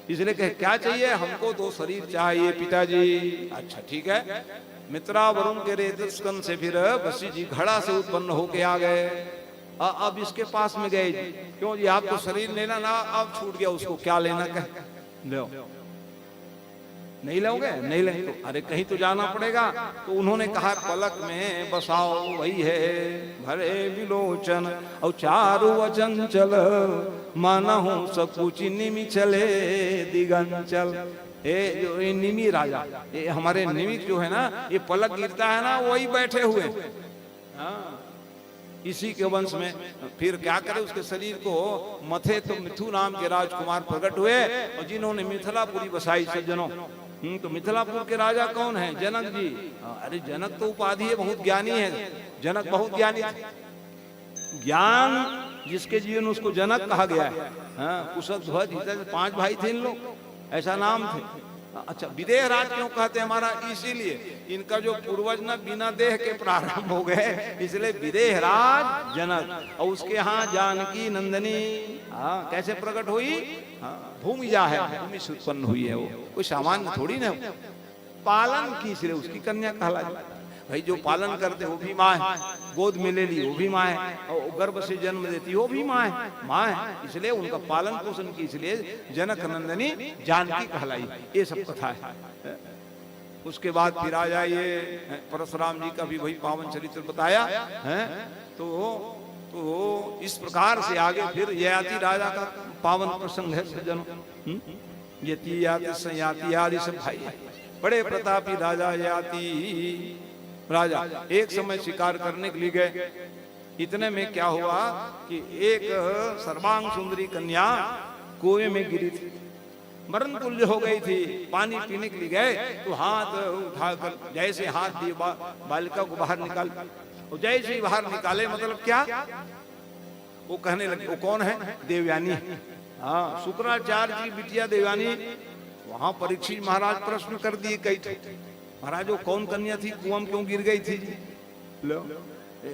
इसलिए कहे क्या चाहिए हमको, 2 शरीर चाहिए पिताजी। अच्छा ठीक है। मित्रा वरुण के रेतस्कंद से फिर वशिष्ठ जी घड़ा से उत्पन्न होके आ गए। अब इसके पास में गए, क्यों जी आपको शरीर लेना ना, अब छूट गया, उसको क्या लेना, कह लो नहीं लोगे, नहीं लेंगे तो अरे कहीं तो जाना पड़ेगा। तो उन्होंने कहा पलक में बसाओ वही है, भरे विलोचन और चारु वचन चल, माना हूं सब कुछ निमि चले दिगंचल। ये जो ये निमि राजा, ये हमारे निमित जो है ना, ये पलक गिरता है ना, वही बैठे हुए। हाँ, इसी के वंश में फिर क्या करे, उसके शरीर को मथे तो मिथु नाम के राजकुमार प्रकट हुए, और जिन्होंने मिथिलापुरी बसाई सज्जनों। तो मिथिलापुर के राजा कौन है? जनक जी। अरे जनक तो उपाधि है, बहुत ज्ञानी है, जनक बहुत ज्ञानी थे। ज्ञान जिसके जीवन उसको जनक कहा गया है। हाँ, कुशध्वज 5 भाई थे इन लोग, ऐसा नाम थे। अच्छा, विदेह राज क्यों कहते हैं हमारा? इसीलिए इनका जो पूर्वज न बिना देह के प्रारंभ हो गए, इसलिए विदेह राज जनक। और उसके यहाँ जानकी नंदनी कैसे प्रकट हुई? भूमि जा है, भूमि से उत्पन्न हुई है, वो कोई सामान्य थोड़ी ना, पालन की, इसलिए उसकी कन्या कहलाई। भाई जो पालन करते वो भी माँ है, गोद में ले ली वो भी माँ है, और गर्भ से जन्म देती वो भी माँ है, इसलिए उनका पालन पोषण की, इसलिए जनक नंदनी जानकी कहलाई। ये सब कथा है। उसके बाद फिर आ जाइए परशुराम जी का भी वही पावन चरित्र बताया है। तो इस प्रकार से आगे फिर ययाति राजा का पावन प्रसंग है सज्जनों। यति याति संयाति आदि सब भाई बड़े प्रतापी राजा ययाति राजा एक समय शिकार करने के लिए गए। इतने में क्या हुआ कि एक सर्वांग सुंदरी कन्या कुएं में गिरी थी, मरण तुल्य हो गई थी। पानी पीने के लिए गए तो हाथ उठाकर जैसे हाथ दिए बालिका को बाहर निकाल, और जैसे ही बाहर निकाले मतलब क्या, वो कहने लगे वो कौन है? देवयानी। हाँ, शुक्राचार्य की बिटिया देवयानी। वहां परीक्षित महाराज प्रश्न कर दिए कई थे, महाराज वो कौन कन्या थी, कुआं में क्यों गिर गई थी? लो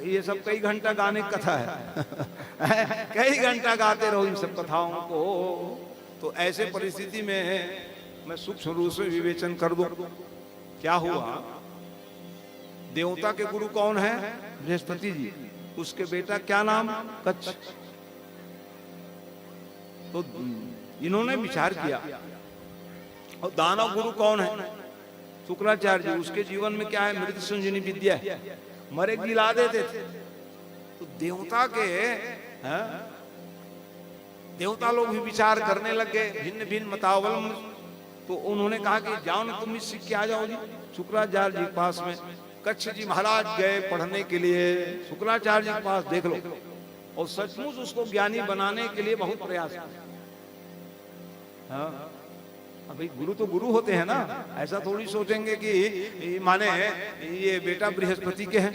ये सब कई घंटा गाने की कथा है कई घंटा गाते रहो इन सब कथाओं को। तो ऐसे परिस्थिति में मैं सूक्ष्म रूप से विवेचन कर दूं। क्या हुआ, देवता के गुरु कौन है? बृहस्पति जी। उसके बेटा क्या नाम? कच्छ। तो इन्होंने विचार किया। और दानव गुरु कौन है? शुक्राचार्य जी। उसके जीवन में क्या है? मृत संजीवनी विद्या है, मरे गिला देते थे। तो देवता लोग भी विचार करने लगे, भिन्न भिन्न मतावलंब। तो उन्होंने कहा कि जाओ ना तुम इस सीख के आ जाओ जी शुक्राचार्य जी के पास में। कच्छ जी महाराज गए पढ़ने के लिए शुक्राचार्य जी के पास, देख लो, और सचमुच उसको ज्ञानी बनाने के लिए बहुत प्रयास किया। भाई गुरु तो गुरु होते हैं ना, ऐसा थोड़ी सोचेंगे कि माने ये बेटा बृहस्पति के हैं।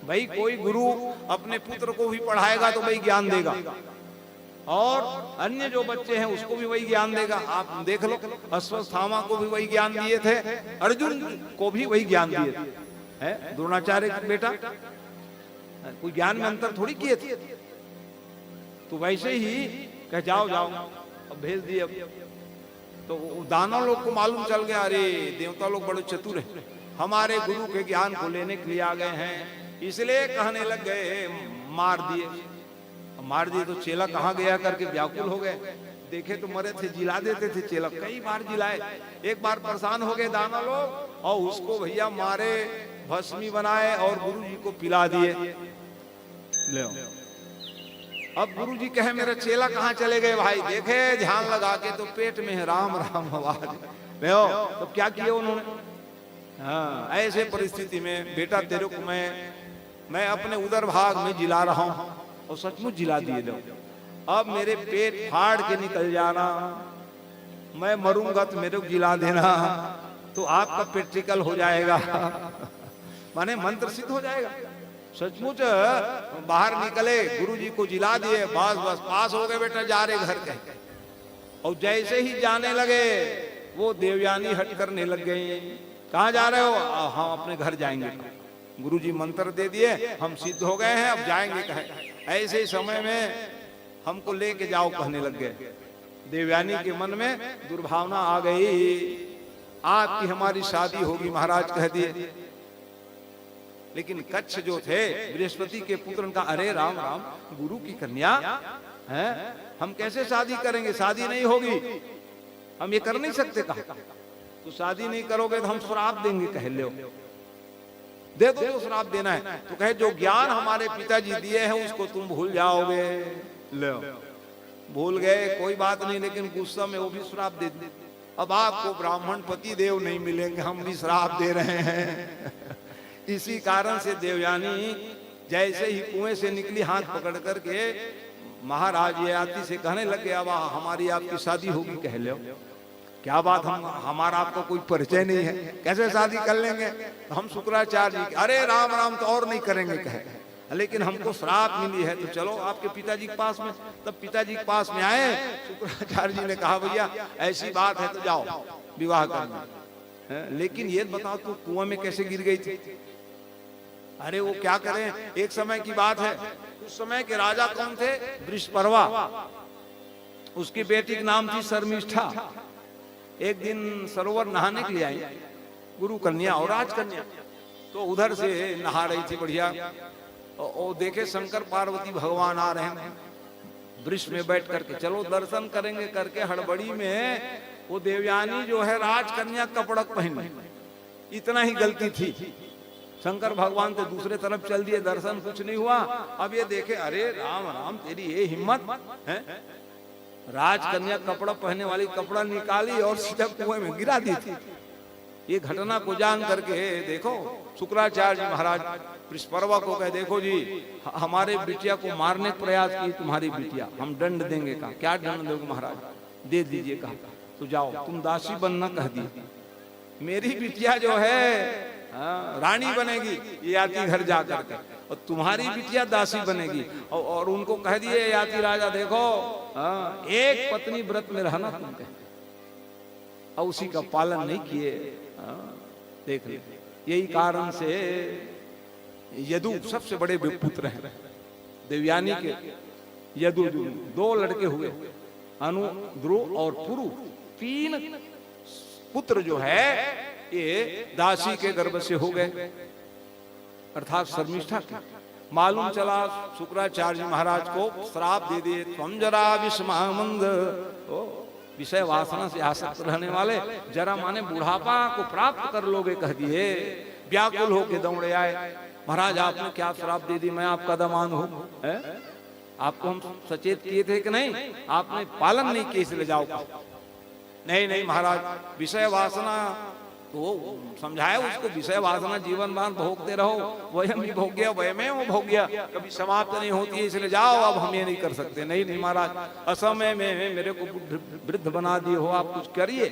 भाई कोई गुरु अपने पुत्र को भी पढ़ाएगा तो वही ज्ञान देगा, और अन्य जो बच्चे हैं उसको भी वही ज्ञान देगा। आप देख लो, अश्वत्थामा को भी वही ज्ञान दिए थे, अर्जुन को भी वही ज्ञान दिए थे, है द्रोणाचार्य का बेटा, कोई ज्ञान में अंतर थोड़ी किए थे। तो वैसे ही कह जाओ जाओ, अब भेज दिए। अब तो दानव लोग को मालूम चल गया, अरे देवता लोग बड़े चतुर हैं, हमारे गुरु के ज्ञान को लेने के लिए आ गए हैं, इसलिए कहने लग गए मार दिए। मार दिए तो चेला कहाँ गया करके व्याकुल हो गए, देखे तो मरे थे, जिला देते थे चेला, कई बार जिलाए। एक बार परेशान हो गए दानव लोग और उसको भैया मारे, भस्मी बनाए और गुरु जी को पिला दिए। ले अब गुरु जी कहे मेरा चेला कहाँ चले गए भाई, देखे ध्यान लगा के तो पेट में है राम राम आवाज। तो क्या किया उन्होंने, हाँ ऐसे परिस्थिति में बेटा तेरे को मैं अपने उदर भाग में जिला रहा हूं, और सचमुच जिला दिए लो। अब मेरे पेट फाड़ के निकल जाना, मैं मरूंगा तो मेरे को जिला देना, तो आपका पेट्रिकल हो जाएगा, माने मंत्र सिद्ध हो जाएगा। सचमुच बाहर निकले, गुरुजी को जिला दिए, बस बस पास हो गए बेटा, जा रहे घर के। और जैसे ही जाने लगे वो देवयानी हट करने लग गई, कहाँ जा रहे हो, हम अपने घर जाएंगे, गुरुजी मंत्र दे दिए, हम सिद्ध हो गए हैं, अब जाएंगे कहे। ऐसे ही समय में हमको लेके जाओ कहने लग गए। देवयानी के मन में दुर्भावना आ गई, आपकी हमारी शादी होगी महाराज कह दिए। लेकिन कच्छ जो थे बृहस्पति के पुत्र का, अरे राम राम, गुरु की कन्या है, हम कैसे शादी करेंगे, शादी नहीं होगी, हम ये कर नहीं सकते। कहा तो शादी नहीं करोगे तो हम श्राप देंगे, कह लो दे दो तो श्राप देना है। तो कहे जो ज्ञान हमारे पिताजी दिए हैं उसको तुम भूल जाओगे। लो भूल गए, कोई बात नहीं, लेकिन गुस्सा में वो भी श्राप दे दी। अब आपको ब्राह्मण पति देव नहीं मिलेंगे, हम भी श्राप दे रहे हैं। इसी कारण से देवयानी जैसे ही कुएं से निकली, हाथ पकड़ करके महाराज ययाति से कहने लगे, अब हमारी आपकी शादी होगी, कह लो। क्या बात, हमारा आपको कोई परिचय नहीं है, कैसे शादी कर लेंगे। हम शुक्राचार्य जी, अरे राम राम, तो और नहीं करेंगे कहे, लेकिन हमको श्राप मिली है, तो चलो आपके पिताजी के पास में। तब पिताजी के पास में आए, शुक्राचार्य जी ने कहा भैया ऐसी बात है तो जाओ विवाह करना। लेकिन ये बताओ तू कुआं में कैसे गिर गई थी। अरे वो क्या करें, एक समय की बात है, उस समय के राजा कौन थे, वृषपर्वा, उसकी बेटी का नाम थी शर्मिष्ठा। एक दिन सरोवर नहाने के लिए आई गुरु कन्या और राजकन्या, तो उधर से नहा रही थी बढ़िया, और देखे शंकर पार्वती भगवान आ रहे हैं वृक्ष में बैठ करके, चलो दर्शन करेंगे करके हड़बड़ी में वो देवयानी जो है राजकन्या कपड़ा पहन, इतना ही गलती थी। शंकर भगवान तो दूसरे तरफ चल दिए, दर्शन कुछ नहीं हुआ। अब ये देखे, अरे राम राम, तेरी ये हिम्मत है, राजकन्या कपड़ा पहनने वाली कपड़ा निकाली और सीधा कुएं में गिरा दी थी। ये घटना को जान करके देखो शुक्राचार्य जी महाराज वृषपर्वा को कहे, देखो जी हमारे बिटिया को मारने का प्रयास की तुम्हारी बिटिया, हम दंड देंगे। कहा क्या दंड दोगे महाराज, दे दीजिए। कहा तो जाओ तुम दासी बनना कह दी, मेरी बिटिया जो है रानी बनेगी ययाति घर जा करके, और तुम्हारी बिटिया दासी बनेगी। और उनको कह दिए ययाति राजा, देखो एक पत्नी व्रत में रहना तुम कहे, और उसी का पालन नहीं किए। देख ले, यही कारण से यदु सबसे बड़े पुत्र हैं देवयानी के। यदु दो लड़के हुए, अनु, ध्रुव और पुरु, 3 पुत्र जो है ये दासी के गर्भ से हो गए, अर्थात शर्मिष्ठा के। मालूम चला शुक्राचार्य महाराज को श्राप दे दिए, तुम जरा विषमामंद, विषय वासना से आसक्त रहने वाले, जरा माने बुढ़ापा को प्राप्त कर लोगे कह दिए। व्याकुल होके दौड़े आए, महाराज आपने क्या श्राप दे दी, मैं आपका दमान हूं, आपको हम सचेत किए थे कि नहीं, आपने पालन नहीं किए, इसलिए जाओ। नहीं नहीं महाराज, विषय वासना तो समझाया उसको, विषय वासना जीवन भर भोगते रहो, वह भी भोग गया, वह में वो भोग गया, कभी समाप्त नहीं होती है, इसलिए जाओ अब हम ये नहीं कर सकते। नहीं नहीं महाराज, असमय में मेरे को वृद्ध बना दिए हो, आप कुछ करिए।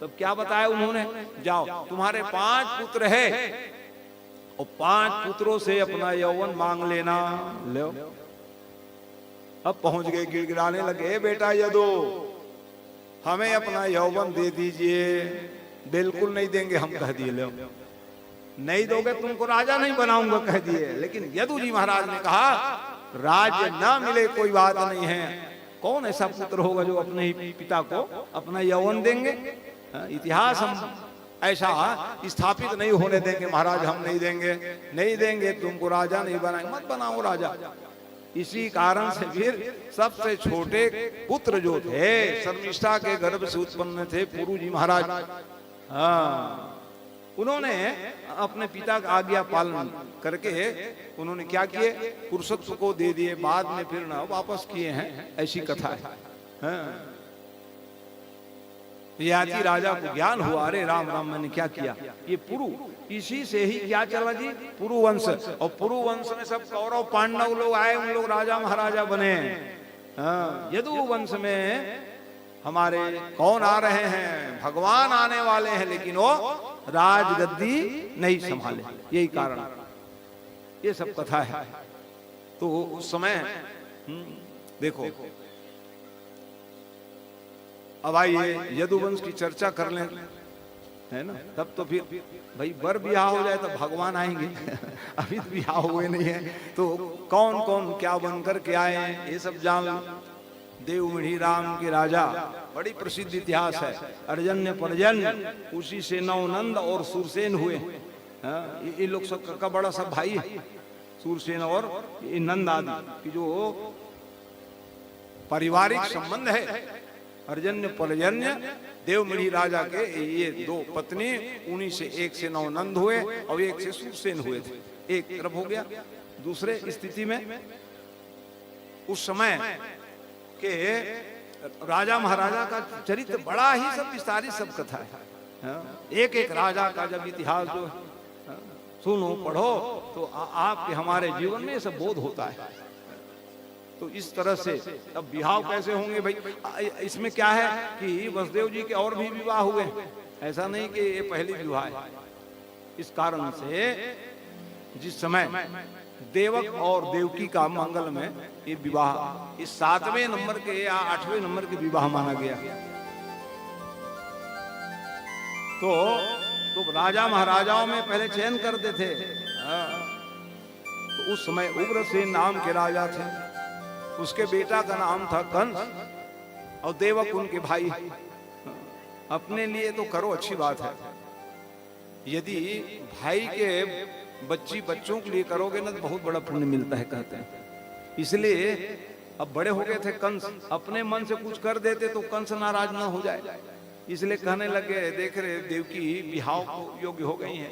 तब क्या बताया उन्होंने, जाओ तुम्हारे 5 पुत्र है और 5 पुत्रों से अपना यौवन मांग लेना। लो अब पहुंच गए, गिड़गिड़ाने लगे, बेटा यदु हमें अपना यौवन दे दीजिए। बिल्कुल नहीं देंगे हम, कह दिए। लो नहीं दोगे तुमको राजा नहीं बनाऊंगा, कह दिए। लेकिन यदु जी महाराज ने कहा राज्य ना मिले कोई बात नहीं है, कौन ऐसा पुत्र होगा जो अपने ही पिता को अपना यौवन देंगे। इतिहास हम ऐसा स्थापित नहीं होने देंगे महाराज, हम नहीं देंगे, नहीं देंगे, तुमको राजा नहीं बनाएंगे, मत बनाओ राजा। इसी कारण से फिर सबसे छोटे पुत्र जो थे शर्मिष्ठा के गर्भ से उत्पन्न थे पुरु जी महाराज, उन्होंने अपने पिता का आज्ञा पालन करके उन्होंने क्या किए, पुरुषत्व को दे दिए, बाद में फिर ना वापस किए हैं, ऐसी कथा है। ययाति राजा को ज्ञान हुआ, अरे राम राम मैंने क्या किया, ये पुरु, इसी से ही क्या चला जी, पुरु वंश। और पुरु वंश में सब कौरव पांडव लोग आए, उन लोग राजा महाराजा बने। यदु वंश में हमारे कौन आ रहे हैं, भगवान आने वाले हैं, लेकिन वो राजगद्दी नहीं संभाले, यही कारण, ये सब कथा है। तो उस समय देखो, अब आइए यदुवंश की चर्चा कर लें, है ना। तब तो फिर भाई बर ब्याह हो जाए तो भगवान आएंगे अभी तो ब्याह हुए नहीं है, तो कौन कौन क्या बनकर के आए ये सब जान लो। देवमिढ़ी राम के राजा, बड़ी प्रसिद्ध इतिहास है। अर्जन्य पर्जन्य, उसी से नवनंद और सुरसेन हुए। ये लोग सब का बड़ा सब भाई है, सुरसेन और नंद आदि की जो पारिवारिक संबंध है। अर्जन्य पर्जन्य देवमिढ़ी राजा के ये 2 पत्नी, उन्हीं से एक से नवनंद हुए और एक से सुरसेन हुए थे। एक तरफ हो गया। दूसरे स्थिति में उस समय के राजा महाराजा का चरित्र बड़ा ही सब विस्तारित सब कथा है। एक एक राजा का जब इतिहास जो सुनो पढ़ो तो आपके हमारे जीवन में सब बोध होता है। तो इस तरह से अब विवाह कैसे होंगे भाई, इसमें क्या है कि वसुदेव जी के और भी विवाह हुए, ऐसा नहीं कि ये पहली विवाह है। इस कारण से जिस समय देवक और देवकी का मंगल में ये विवाह इस 7वें नंबर के या 8वें नंबर के विवाह माना गया। तो राजा महाराजाओं में पहले चयन करते थे। तो उस समय उग्रसेन नाम के राजा थे, उसके बेटा का नाम था कंस और देवक उनके भाई। अपने लिए तो करो अच्छी बात है, यदि भाई के बच्चों के लिए करोगे ना तो बहुत बड़ा पुण्य मिलता है कहते हैं। इसलिए अब बड़े हो गए थे कंस, अपने मन से कुछ कर देते तो कंस नाराज ना हो जाए, इसलिए कहने लगे देख रहे देवकी बिहाव को योग्य हो गई है,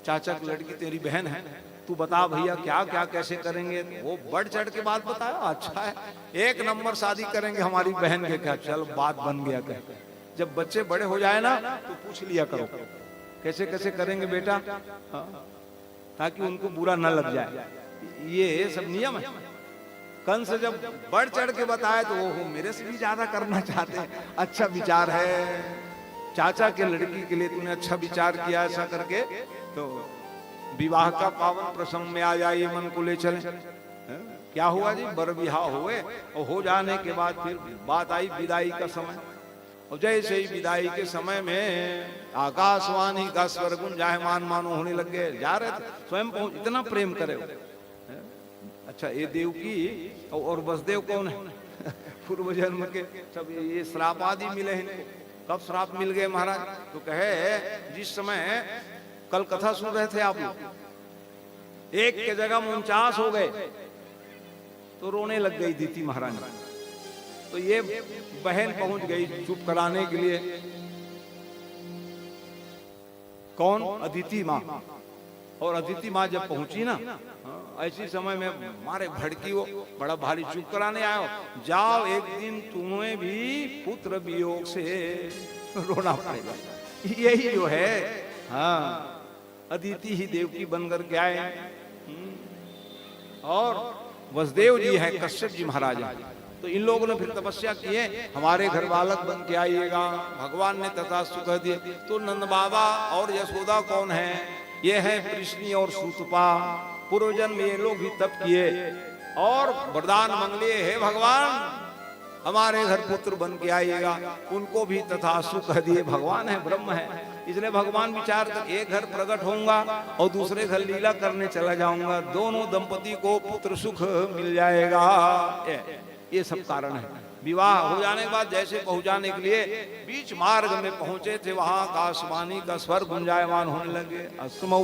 चाचा की लड़की तेरी बहन है, तू बता भैया क्या क्या कैसे करेंगे। वो बढ़ चढ़ के बात बताया, अच्छा है 1 नंबर शादी करेंगे हमारी बहन के। क्या चल बात बन गया। क्या जब बच्चे बड़े हो जाए ना तो पूछ लिया करो कैसे कैसे करेंगे बेटा, ताकि उनको बुरा न लग जाए। ये सब नियम है। कंस जब बढ़ चढ़ के बताए तो वो मेरे से भी ज्यादा करना चाहते हैं। अच्छा विचार है, चाचा के लड़की के लिए तूने अच्छा विचार किया, ऐसा करके तो विवाह का पावन प्रसंग में आ जाइए, मन को ले चले। क्या हुआ जी, बर विवाह हुए और हो जाने के बाद फिर बात आई विदाई का समय। और जैसे ही विदाई के समय में आकाशवाणी का स्वर गुंजायमान मानो होने लग गए, जा रहे थे स्वयं पहुंच, इतना प्रेम करे। अच्छा ये देवकी और वसुदेव कौन है, पूर्व जन्म के सब ये श्राप आदि मिले हैं। कब श्राप मिल गए महाराज, तो कहे जिस समय कल कथा सुन रहे थे आप लोग, 1 के जगह 49 हो गए तो रोने लग गई दीति महारानी। तो ये बहन पहुंच गई चुप कराने के लिए। कौन, अदिति माँ। और अदिति माँ जब पहुंची ना, ऐसी समय में मारे भड़की, वो बड़ा भारी चुप कराने आयो, जाओ एक दिन तुम्हें भी पुत्र वियोग से रोना पड़ेगा। यही जो है, हाँ, अदिति ही देवकी बनकर के आए। और वसुदेव जी हैं कश्यप जी महाराज, तो इन लोगों ने फिर तपस्या की है, हमारे घर बालक बन के आइएगा। भगवान ने तथास्तु कह दिए। तो नंद बाबा और यशोदा कौन है? ये है कृष्णी और सूतपा। पूर्व जन्म ये लोग भी तप किए और वरदान मांगलिए, हे भगवान हमारे घर पुत्र बन के आइएगा। उनको भी तथास्तु कह दिए। भगवान है, ब्रह्म है, इसलिए भगवान विचार कर एक घर प्रकट होऊंगा और दूसरे घर लीला करने चला जाऊंगा, दोनों दंपति को पुत्र सुख मिल जाएगा। ये सब कारण है। विवाह हो जाने के बाद जैसे पहुंचाने के लिए बीच मार्ग में पहुंचे थे, वहां आकाशवाणी का स्वर गुंजायमान होने लगे। अस्मो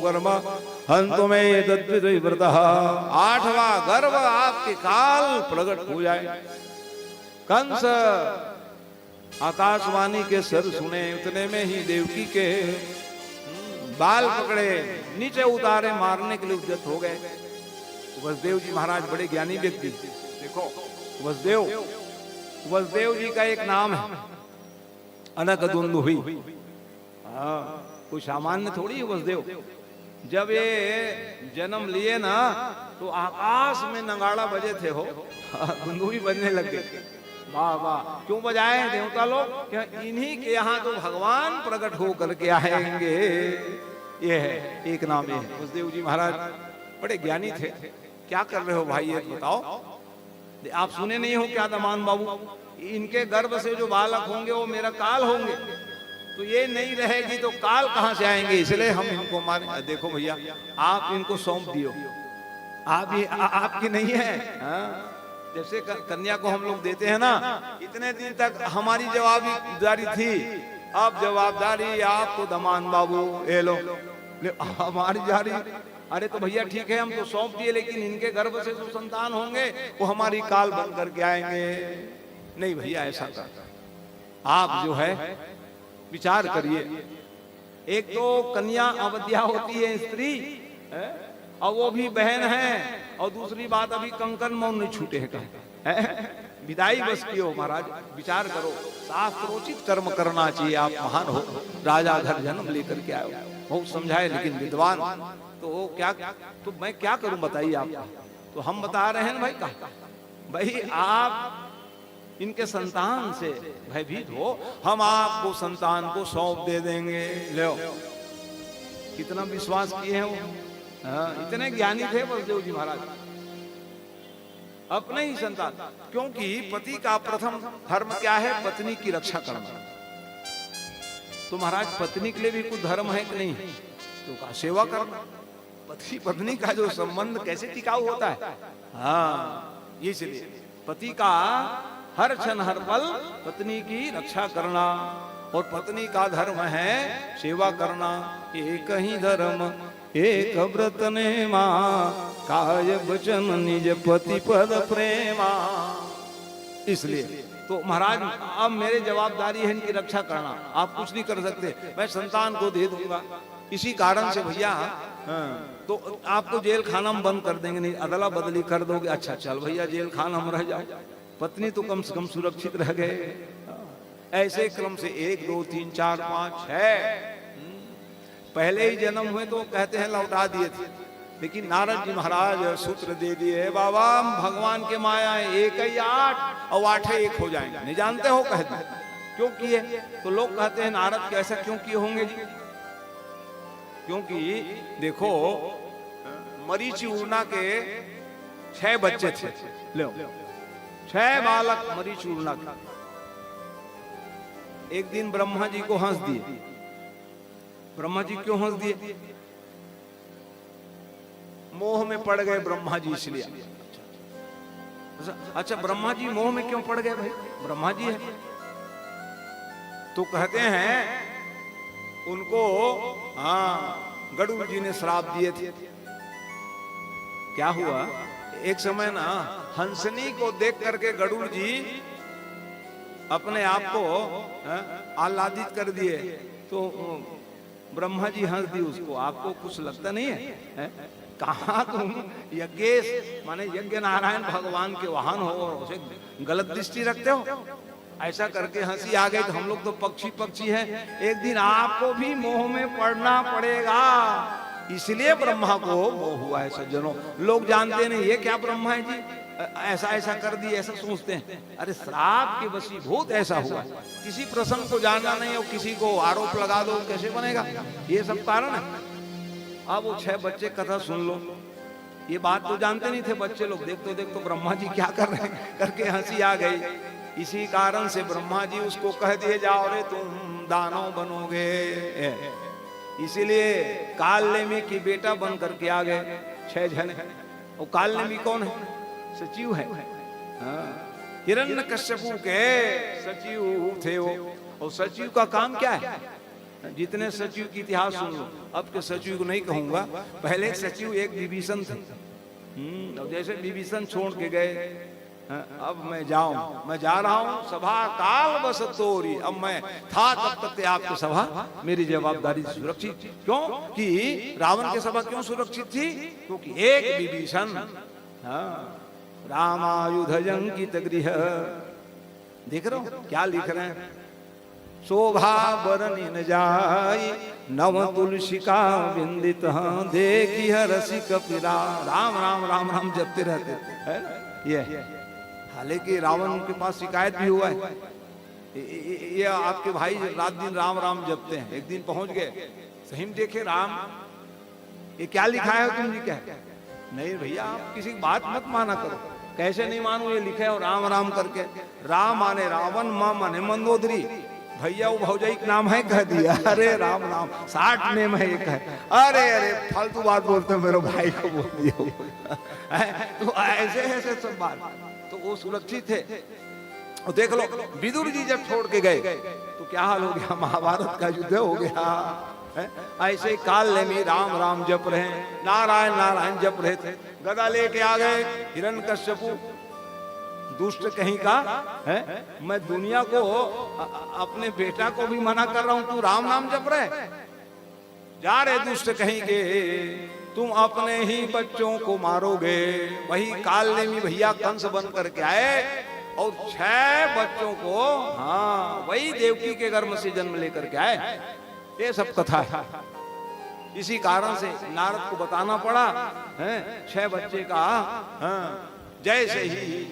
गर्भ हंतु में तद्विद्वै व्रतः, आठवां गर्भ आपके काल प्रकट हो जाए। कंस आकाशवाणी के स्वर सुने, उतने में ही देवकी के बाल पकड़े नीचे उतारे, मारने के लिए उद्यत हो गए। वसुदेव जी महाराज बड़े ज्ञानी व्यक्ति। देखो वसुदेव जी का एक नाम है अनकदुंदुभी। कोई सामान्य थोड़ी है वसुदेव। जब ये जन्म लिए ना तो आकाश में नगाड़ा बजे थे, हो दुंदुभी बजने लग गए। वाह वाह, क्यों बजाए देवता लोग? क्या इन्हीं के यहाँ तो भगवान प्रकट हो करके आएंगे। ये है एक नाम, ये है वसुदेव जी महाराज बड़े ज्ञानी थे। क्या कर रहे हो भाई ये बताओ? आप सुने नहीं हो क्या दमान बाबू? इनके गर्भ से जो बालक होंगे वो मेरा काल होंगे, तो ये नहीं रहेगी तो काल कहां से आएंगे? इसलिए हम इनको मारे। देखो भैया, आप इनको सौंप दियो, आप ये आपकी नहीं है। हाँ? जैसे कन्या को हम लोग देते हैं ना, इतने दिन तक हमारी जवाबदारी थी, अब जवाबदारी आपको दमान बाबू, ये लो हमारी जारी। अरे तो भैया ठीक है, हम तो सौंप दिए, लेकिन इनके गर्भ से जो संतान होंगे वो हमारी काल बन करके आएंगे। नहीं भैया, ऐसा कर आप जो है विचार करिए। एक तो कन्या अवध्या होती है स्त्री, और वो भी बहन है, और दूसरी बात अभी कंकन मौन नहीं छूटे हैं, विदाई बस की हो। महाराज विचार करो, शास्त्रोचित कर्म करना चाहिए। आप महान हो, राजा घर जन्म लेकर के आए, बहुत समझाए, लेकिन विद्वान तो क्या, तो मैं क्या करूं बताइए आप? तो हम बता रहे हैं भाई आप इनके संतान से भयभीत हो, हम आपको संतान को सौंप दे देंगे। लो कितना विश्वास किए हैं वो। इतने ज्ञानी थे वसुदेव जी महाराज। अपने ही संतान, क्योंकि पति का प्रथम धर्म क्या है? पत्नी की रक्षा करना। तो महाराज पत्नी के लिए भी कुछ धर्म है कि नहीं? तो का सेवा करना। पति पत्नी का जो संबंध कैसे टिकाऊ होता है। हाँ, इसलिए पति का हर क्षण हर पल पत्नी की रक्षा करना, और पत्नी का धर्म है सेवा करना। एक ही धर्म एक व्रत ने मां, काय वचन निज पति पद प्रेमा। इसलिए तो महाराज अब मेरी जवाबदारी है इनकी रक्षा करना, आप कुछ नहीं कर सकते, मैं संतान को दे दूंगा। इसी कारण से भैया तो आपको जेल खाना में बंद कर देंगे, नहीं अदला बदली कर दोगे। अच्छा चल भैया जेल खाना में रह जाओ, पत्नी तो कम से कम सुरक्षित रह गए। ऐसे क्रम से 1 2 3 4 5 6 पहले ही जन्म हुए तो कहते हैं लौटा दिए थे, लेकिन नारद जी महाराज सूत्र दे दिए, बाबा भगवान के माया है, 1 ही 8 और 8 1 हो जाएंगे। नहीं जानते हो? कहते क्यों किए? तो लोग कहते हैं नारद कैसा क्यों किए होंगे जी? क्योंकि देखो मरीचि उड़ना के 6 बच्चे थे, लो 6 बालक मरीचि उड़ना के। एक दिन ब्रह्मा जी को हंस दिए। ब्रह्मा जी क्यों हंस दिए? मोह में पड़ गए ब्रह्मा जी, इसलिए। अच्छा ब्रह्मा जी मोह में क्यों पड़ गए भाई? ब्रह्मा जी है तो कहते हैं उनको, हाँ, गरुड़ जी ने श्राप दिए थे। क्या हुआ? एक समय ना हंसनी को देख करके गरुड़ जी अपने आप को आह्लादित कर दिए, तो ब्रह्मा जी हंस दी उसको। आपको कुछ लगता नहीं है? कहाँ तुम यज्ञेश माने यज्ञ नारायण भगवान के वाहन हो और उसे गलत दृष्टि रखते हो? ऐसा करके हंसी आ गई। तो हम लोग तो पक्षी पक्षी हैं, एक दिन आपको भी मोह में पड़ना पड़ेगा। इसलिए ब्रह्मा को मोह हुआ है सज्जनों। लोग जानते नहीं ये क्या ब्रह्मा है जी, ऐसा ऐसा कर दिए, ऐसा सोचते हैं। अरे श्राप के वशीभूत ऐसा हुआ है। किसी प्रसंग को जानना नहीं और किसी को आरोप लगा दो, कैसे बनेगा? ये सब कारण है। अब वो 6 बच्चे कथा सुन लो, ये बात तो जानते नहीं थे बच्चे लोग। देख तो ब्रह्मा जी क्या कर रहे हैं करके हंसी आ गई। इसी कारण से ब्रह्मा जी उसको कह दिए, जाओ रे तुम दानव बनोगे। इसीलिए कालनेमी की बेटा बन करके आ गए 6 जने। और कालनेमी कौन है? सचिव है। हिरण्यकश्यपु के सचिव थे वो। और सचिव का काम क्या है? जितने सचिव की इतिहास सुन लो, अब के सचिव को नहीं कहूंगा, पहले सचिव एक विभीषण थे। अब जैसे विभीषण छोड़ के गए, अब मैं जा रहा हूं, सभा काल बस तोरी। अब मैं था तब तक आपकी सभा मेरी जवाबदारी सुरक्षित। क्यों कि रावण की सभा क्यों सुरक्षित थी? क्योंकि एक विभीषण रामायुधं की तगृह। देख रहे हो क्या लिख रहे हैं? शोभा बरनी न जाई नव तुलसिका बिंदित देखी रसी कपिरा। राम राम राम राम जपते रहते है ना ये। हालांकि रावण के पास शिकायत भी हुआ है, ये आपके भाई रात दिन राम राम जपते हैं। एक दिन पहुंच गए, सही में देखे राम, ये क्या लिखा है तुम जी? क्या नहीं भैया, आप किसी की बात मत माना करो। कैसे नहीं मानू? ये लिखा है और राम राम करके। राम माने रावण, मां माने मंदोदरी। भैया वो भौजाई का नाम है कह दिया। अरे राम नाम 60 नेम है एक है। अरे फालतू बात बोलते हैं, मेरे भाई को बोल दिया। तो ऐसे ऐसे सब बात, तो वो सुरक्षित थे। और देख लो विदुर जी जब छोड़ के गए तो क्या हाल हो गया? महाभारत का युद्ध हो गया। ऐसे कालनेमी राम राम जप रहे, नारायण नारायण जप रहे थे। गदा लेके आ गए हिरण्यकश्यपु, दुष्ट कहीं का है। मैं दुनिया को अपने बेटा को भी मना कर रहा हूं, तू राम नाम जप रहे। जा रहे दुष्ट कहीं के, तुम अपने ही बच्चों को मारोगे। वही कालनेमी भैया कंस बन करके आए और 6 बच्चों को, हाँ वही देवकी के गर्भ से जन्म लेकर के आए। ये सब कथा है। इसी कारण से नारद को बताना पड़ा है 6 बच्चे का। जैसे ही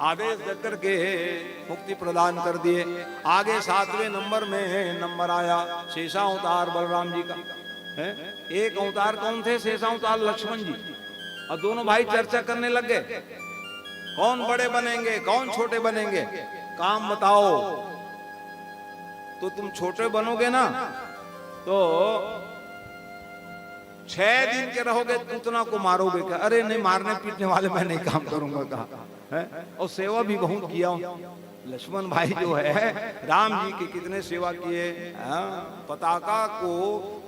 आदेश देकर के मुक्ति प्रदान कर दिए। आगे 7वें नंबर में नंबर आया शेषावतार बलराम जी का है। एक अवतार कौन थे? शेषावतार लक्ष्मण जी। और दोनों भाई चर्चा करने लग गए, कौन बड़े बनेंगे कौन छोटे बनेंगे, काम बताओ। तो तुम छोटे बनोगे ना तो 6 दिन के रहोगे, उतना को मारोगे क्या? अरे नहीं, मारने पीटने वाले मैं नहीं काम करूंगा कहा है। और सेवा भी बहुत किया हूं। लक्ष्मण भाई जो है राम जी की कितने सेवा किए। पताका को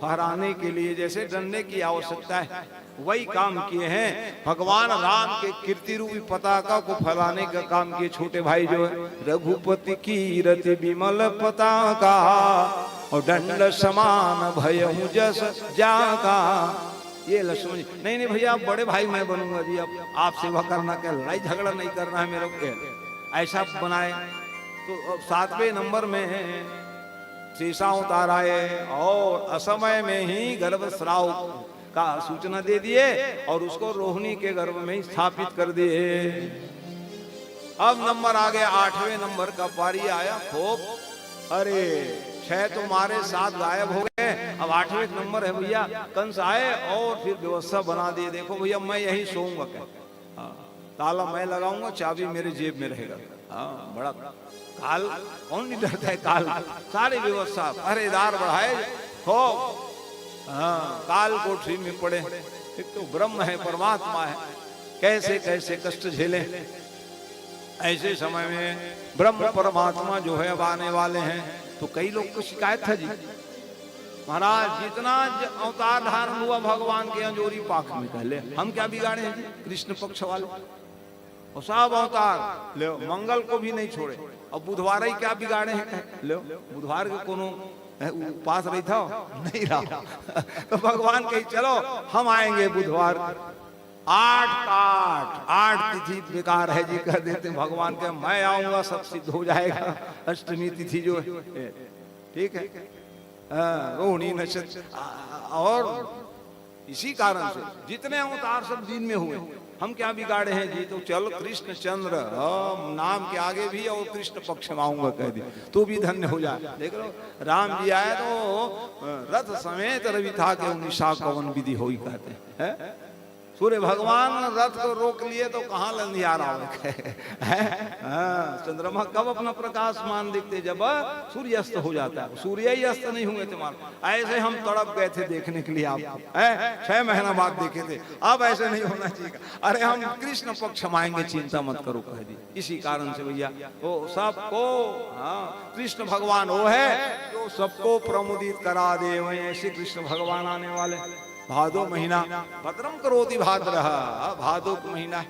फहराने के लिए जैसे डंडे की आवश्यकता है वही काम किए हैं। भगवान राम के कीर्ति रूपी पताका को फैलाने का काम किए छोटे भाई जो है। रघुपति की रति विमल पताका और दंड समान भयहु जस जाका। ये लक्ष्मण जी, नहीं भैया आप बड़े भाई मैं बनूंगा जी, अब आप सेवा करना, क्या लड़ाई झगड़ा नहीं करना है मेरे को, ऐसा बनाए। तो 7वें नंबर में शेषावतार आए और असमय में ही गर्भस्राव का सूचना दे दिए और उसको रोहिणी के गर्भ में ही स्थापित कर दिए। अब नंबर आ गया 8वें नंबर का पारी आया खूब। अरे 6 तो मारे 7 गायब हो गए। अब 8वें नंबर है भैया, कंस आए और फिर व्यवस्था बना दी। देखो भैया मैं यही सोऊंगा, क्या ताला मैं लगाऊंगा, चाबी मेरे जेब में रहेगा। हाँ बड़ा काल, कौन नहीं डरता है काल। सारी व्यवस्था पहरेदार बढ़ाए हो। हाँ काल कोठरी में पड़े। एक तो ब्रह्म है परमात्मा है, कैसे कैसे कष्ट झेले। ऐसे समय में ब्रह्म परमात्मा जो है अब आने वाले हैं। तो कई लोग को शिकायत था जी, महाराज जितना अवतार धारण हुआ भगवान के अंजोरी पाख में, पहले हम क्या बिगाड़े हैं जी? कृष्ण पक्ष वाले और सब अवतार ले, मंगल को भी नहीं छोड़े। और बुधवार ही क्या बिगाड़े हैं? लो बुधवार के कोनो पास रही था नहीं रहा। तो भगवान कही चलो हम आएंगे बुधवार। 8 तिथि बेकार है जी कह देते भगवान के, मैं आऊंगा सब सिद्ध हो जाएगा। अष्टमी तिथि जो है, ठीक है, रोहिणी नक्षत्र, और इसी कारण से जितने अवतार सब दिन में हुए, हम क्या बिगाड़े हैं जी। तो चलो कृष्ण चंद्र नाम के आगे भी और कृष्ण पक्ष में आऊंगा कह दिया तो भी धन्य हो जाए। देख लो राम जी आए तो रथ समेत रवि था के निशा कवन विधि हो ही कहते हैं। सूर्य भगवान रथ को रोक लिए तो कहाँ लंधियारा है। चंद्रमा कब अपना प्रकाश मान दिखते, जब सूर्य अस्त हो जाता है। सूर्य ही अस्त नहीं हुए थे मान, ऐसे हम तड़प गए थे देखने के लिए आपको, 6 महीना बाद देखे थे। अब ऐसे नहीं होना चाहिए। अरे हम कृष्ण पक्ष में आएंगे, चिंता मत करो कह दी। इसी कारण से भैया वो सबको, हाँ कृष्ण भगवान वो है जो सबको प्रमुदित करा दे। वही ऐसे कृष्ण भगवान आने वाले भादो महीना, भद्रम करोति भाद्रः, भादो का महीना है।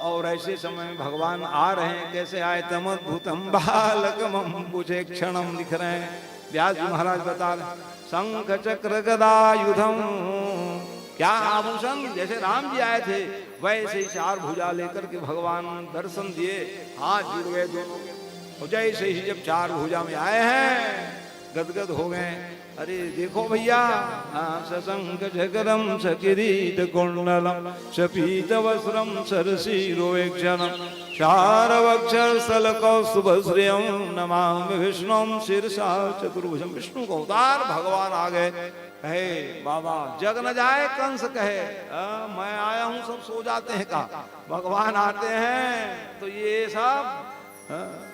और ऐसे समय में भगवान आ रहे हैं। कैसे आए, तमद्भुतम बालकमं बुझे क्षणम लिख रहे हैं व्यास जी महाराज बता रहे। शंख चक्र गदायुधम, क्या आभूषण, जैसे राम जी आए थे वैसे 4 भुजा लेकर के भगवान दर्शन दिए, हाथ जुड़ गए दोनों के। जैसे ही जब 4 भुजा में आए हैं गदगद हो गए। अरे देखो भैया, सशंक जगरम सकिरीट कुंडलम शपीत वस्त्रम सरसीरोक्षणम शारवक्षर सलकौस्तुभश्रियम नमामि विष्णुम शीर्षा चतुर्भुजम। विष्णु को अवतार भगवान आ गए। कहे बाबा जग न जाए कंस कहे, मैं आया हूं सब सो जाते हैं का। भगवान आते हैं तो ये सब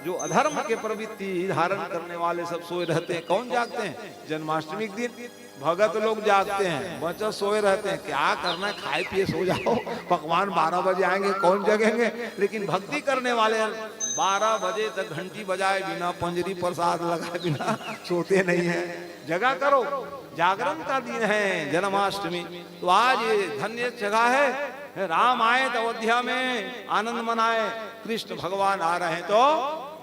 जो अधर्म के प्रवृत्ति धारण करने वाले सब सोए रहते हैं। कौन जागते हैं, जन्माष्टमी के दिन भगत लोग जागते हैं, बच्चे सोए रहते हैं। क्या करना है, खाए पिए सो जाओ, भगवान 12 बजे आएंगे कौन जगेंगे। लेकिन भक्ति करने वाले 12 बजे तक घंटी बजाए बिना, पंजरी प्रसाद लगाए बिना सोते नहीं है। जगा करो, जागरण का दिन है जन्माष्टमी। तो आज ये धन्य जगह है। राम आए तो अयोध्या में आनंद मनाए, कृष्ण भगवान आ रहे हैं तो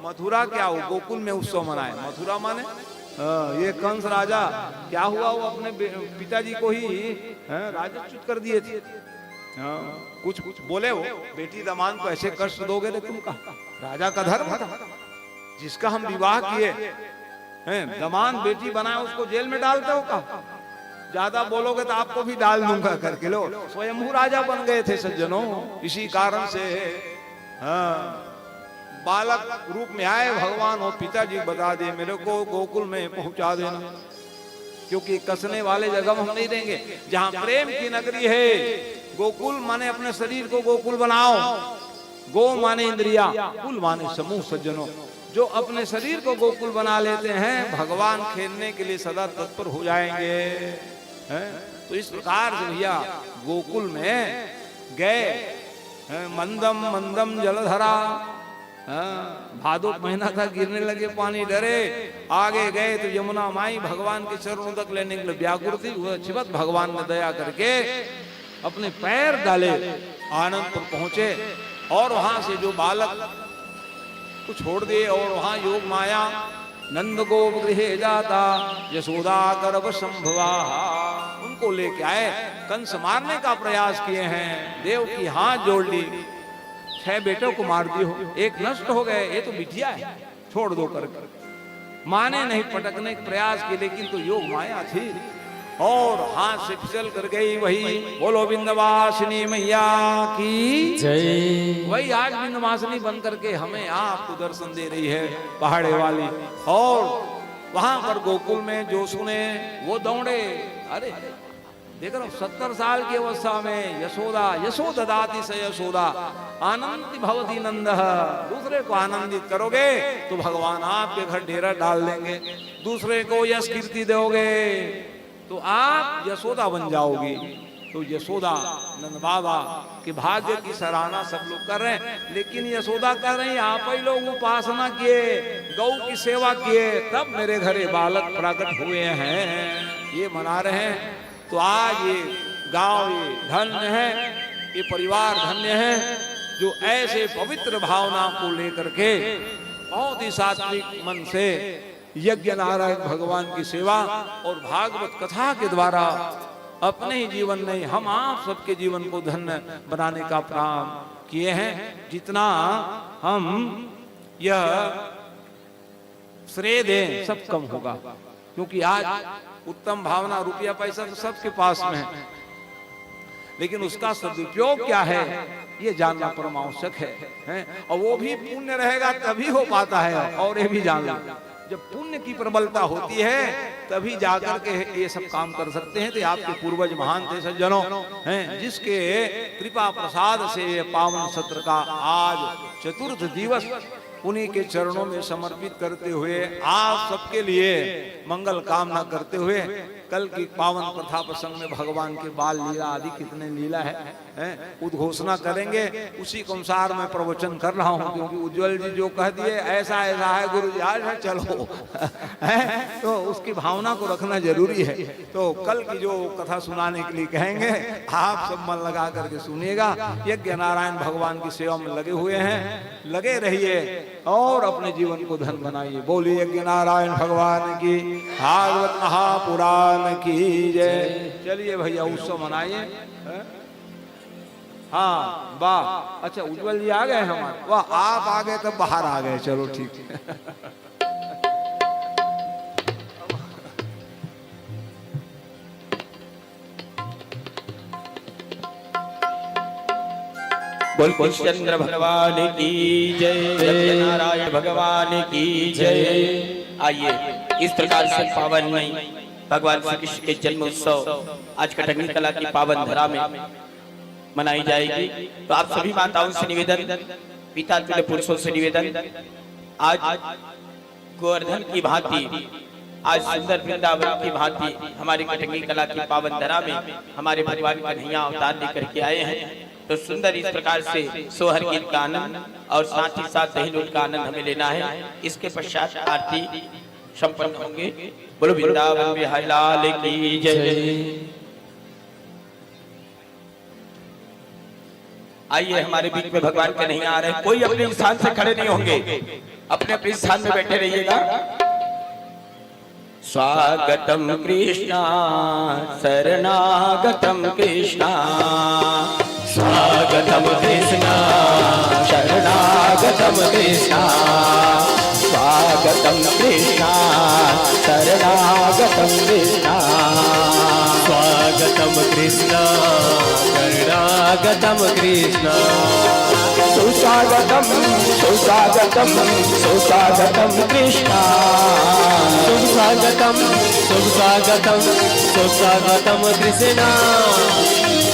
मथुरा क्या हो, गोकुल में उत्सव मनाए। मथुरा माने ये कंस राजा क्या हुआ, वो अपने पिताजी को ही राजच्युत कर दिए थे। कुछ बोले वो, बेटी दमान को ऐसे कष्ट दोगे तो तुम कहा, राजा का धर्म था। जिसका हम विवाह किए दमान बेटी बनाए उसको जेल में डालते हो का, ज्यादा बोलोगे तो आपको भी डाल दूंगा करके। लो स्वयंभू राजा बन गए थे सज्जनों। इसी कारण से बालक रूप में आए भगवान और पिताजी बता दे मेरे को गोकुल में पहुंचा देना, क्योंकि कसने वाले जगह हम नहीं देंगे। जहां प्रेम की नगरी है, गोकुल माने अपने शरीर को गोकुल बनाओ। गो माने इंद्रिया, कुल माने समूह। सज्जनों जो अपने शरीर को गोकुल बना लेते हैं, भगवान खेलने के लिए सदा तत्पर हो जाएंगे। तो इस प्रकार से भैया गोकुल में गए। मंदम मंदम जलधरा, भादो महीना था, गिरने लगे पानी, डरे। आगे गए तो यमुना माई भगवान के चरणों तक लेने के लिए व्याकुल थी। वह चिवत भगवान ने दया करके अपने पैर डाले, आनंदपुर पहुंचे। और वहां से जो बालक को छोड़ दिए और वहां योग माया नंद गोप गृहे जाता यशोदा गर्भ संभवा, उनको लेके आए। कंस मारने का प्रयास किए हैं, देव की हाथ जोड़ ली। 6 बेटों को मार दी हो, एक नष्ट हो गए, ये तो बिटिया है, छोड़ दो करके। माने नहीं, पटकने का प्रयास किए, लेकिन तो योग माया थी और हाथ से फिसल कर गई। वही बोलो विंध्यवासिनी मैया की जय। वही आज विंध्यवासिनी बन करके हमें आपको दर्शन दे रही है, पहाड़े वाली। और वहां पर गोकुल में जो सुने वो दौड़े। अरे देख रहा 70 साल की अवस्था में यशोदा, यशोददाति से यशोदा आनंदी भवती नंद। दूसरे को आनंदित करोगे तो भगवान आपके घर डेरा डाल देंगे। दूसरे को यश कीर्ति दोगे तो आप यशोदा बन जाओगी। तो यशोदा नंद बाबा के भाग्य की सराहना सब लोग कर रहे हैं, लेकिन यशोदा कर रही आप ही लोग उपासना किए, गौ की सेवा किए, तब मेरे घरे बालक प्रकट हुए हैं, ये मना रहे हैं। तो आज ये गांव ये धन्य है, ये परिवार धन्य है जो ऐसे पवित्र भावना को लेकर के बहुत ही सात्विक मन से यज्ञ नारायण भगवान की सेवा और भागवत कथा के द्वारा अपने ही जीवन नहीं, हम आप सबके जीवन को धन्य बनाने का प्राण किए हैं। जितना हम यह श्रेय दें सब कम होगा, क्योंकि आज उत्तम भावना, रुपया पैसा तो सबके पास में है, लेकिन उसका सदुपयोग क्या है ये जानना परम आवश्यक है। और वो भी पुण्य रहेगा तभी हो पाता है। और ये भी जान लो, जब पुण्य की प्रबलता होती है तभी जाकर के ये सब काम कर सकते हैं। तो आपके पूर्वज महान थे सज्जनों हैं, जिसके कृपा प्रसाद से ये पावन सत्र का आज चतुर्थ दिवस उन्हीं के चरणों में समर्पित करते हुए आप सबके लिए मंगल कामना करते हुए कल की पावन कथा प्रसंग में भगवान के बाल लीला आदि कितने लीला है उद्घोषणा करेंगे। उसी के अनुसार मैं प्रवचन कर रहा हूँ, क्योंकि उज्जवल जी जो कह दिए ऐसा ऐसा है गुरु जी आज है चलो तो उसकी भावना को रखना जरूरी है। तो कल की जो कथा सुनाने के लिए कहेंगे आप सब मन लगा करके सुनिएगा। यज्ञ नारायण भगवान की सेवा में लगे हुए हैं, लगे रहिए और अपने जीवन को धन बनाइए। बोलिए यज्ञ नारायण भगवान की, भागवत महापुराण की जय। चलिए भैया उत्सव मनाइए। हाँ वाह, अच्छा उज्जवल जी आ गए हमारे, वाह आप आ गए तब बाहर आ गए, चलो ठीक है। बोल कृष्णचंद्र भगवान की जय, सत्यनारायण भगवान की जय। आइए इस प्रकार से पावन में भगवान श्री कृष्ण के जन्म उत्सव आज कटंगी कला की पावन धरा में मनाई जाएगी। तो आप सभी माताओं से निवेदन, पिता तुल्य पुरुषों से निवेदन, आज गोवर्धन की भांति, आज सुंदर वृंदावन की भांति हमारी कटंगी कला की पावन धरा में हमारे भगवान कन्हैया अवतार लेकर के आए हैं। तो सुंदर इस प्रकार से सोहर गीत का आनंद और साथ ही साथ दही लूट का आनंद हमें लेना है। इसके पश्चात आरती संपन्न होंगे। बोलो वृंदावन बिहारी लाल की जय। आइए हमारे बीच में भगवान के नहीं आ रहे, कोई अपने स्थान से खड़े नहीं होंगे, अपने अपने स्थान में बैठे रहिएगा। स्वागतम कृष्णा शरणागतम कृष्णा, स्वागतम कृष्णा शरणागतम कृष्णा, स्वागतम कृष्णा शरणागतम कृष्णा, स्वागतम कृष्णा शरणागतम कृष्णा, सुस्वागतम सुस्वागतम सुस्वागतम कृष्णा, सुस्वागतम सुस्वागतम सुस्वागतम कृष्णा,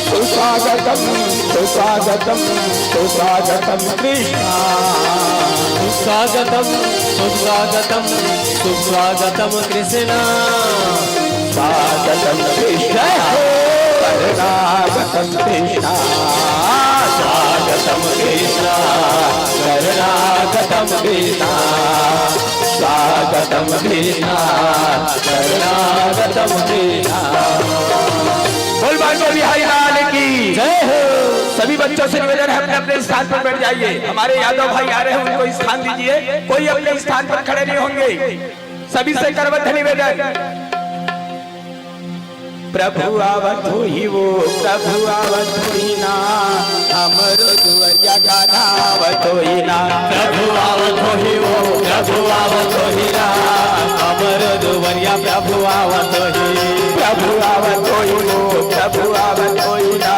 सुस्वागतम सुस्वागतम सुस्वागतम कृष्णा, सुस्वागतम सुस्वागतम सुस्वागतम कृष्णा, स्वागतम कृष्ण शरणागतम कृष्णा, स्वागतम कृष्ण शरणागतम कृष्णा, स्वागतम कृष्ण शरणागतम कृष्णा। बोल बांधो बिहारी लाल की जय हो। सभी बच्चों से निवेदन है अपने अपने स्थान पर बैठ जाइए। हमारे यादव भाई आ रहे हैं, उनको स्थान दीजिए। कोई अपने स्थान पर खड़े नहीं होंगे, सभी से करबद्ध निवेदन। प्रभु आवत ही वो, प्रभु आवत ही ना, हमरो दुआरिया गाना आवत ही ना, प्रभु आवत ही वो, प्रभु आवत ही ना, हमरो दुआरिया प्रभु आवत ही, प्रभु आवत ही वो, प्रभु आवत ही ना,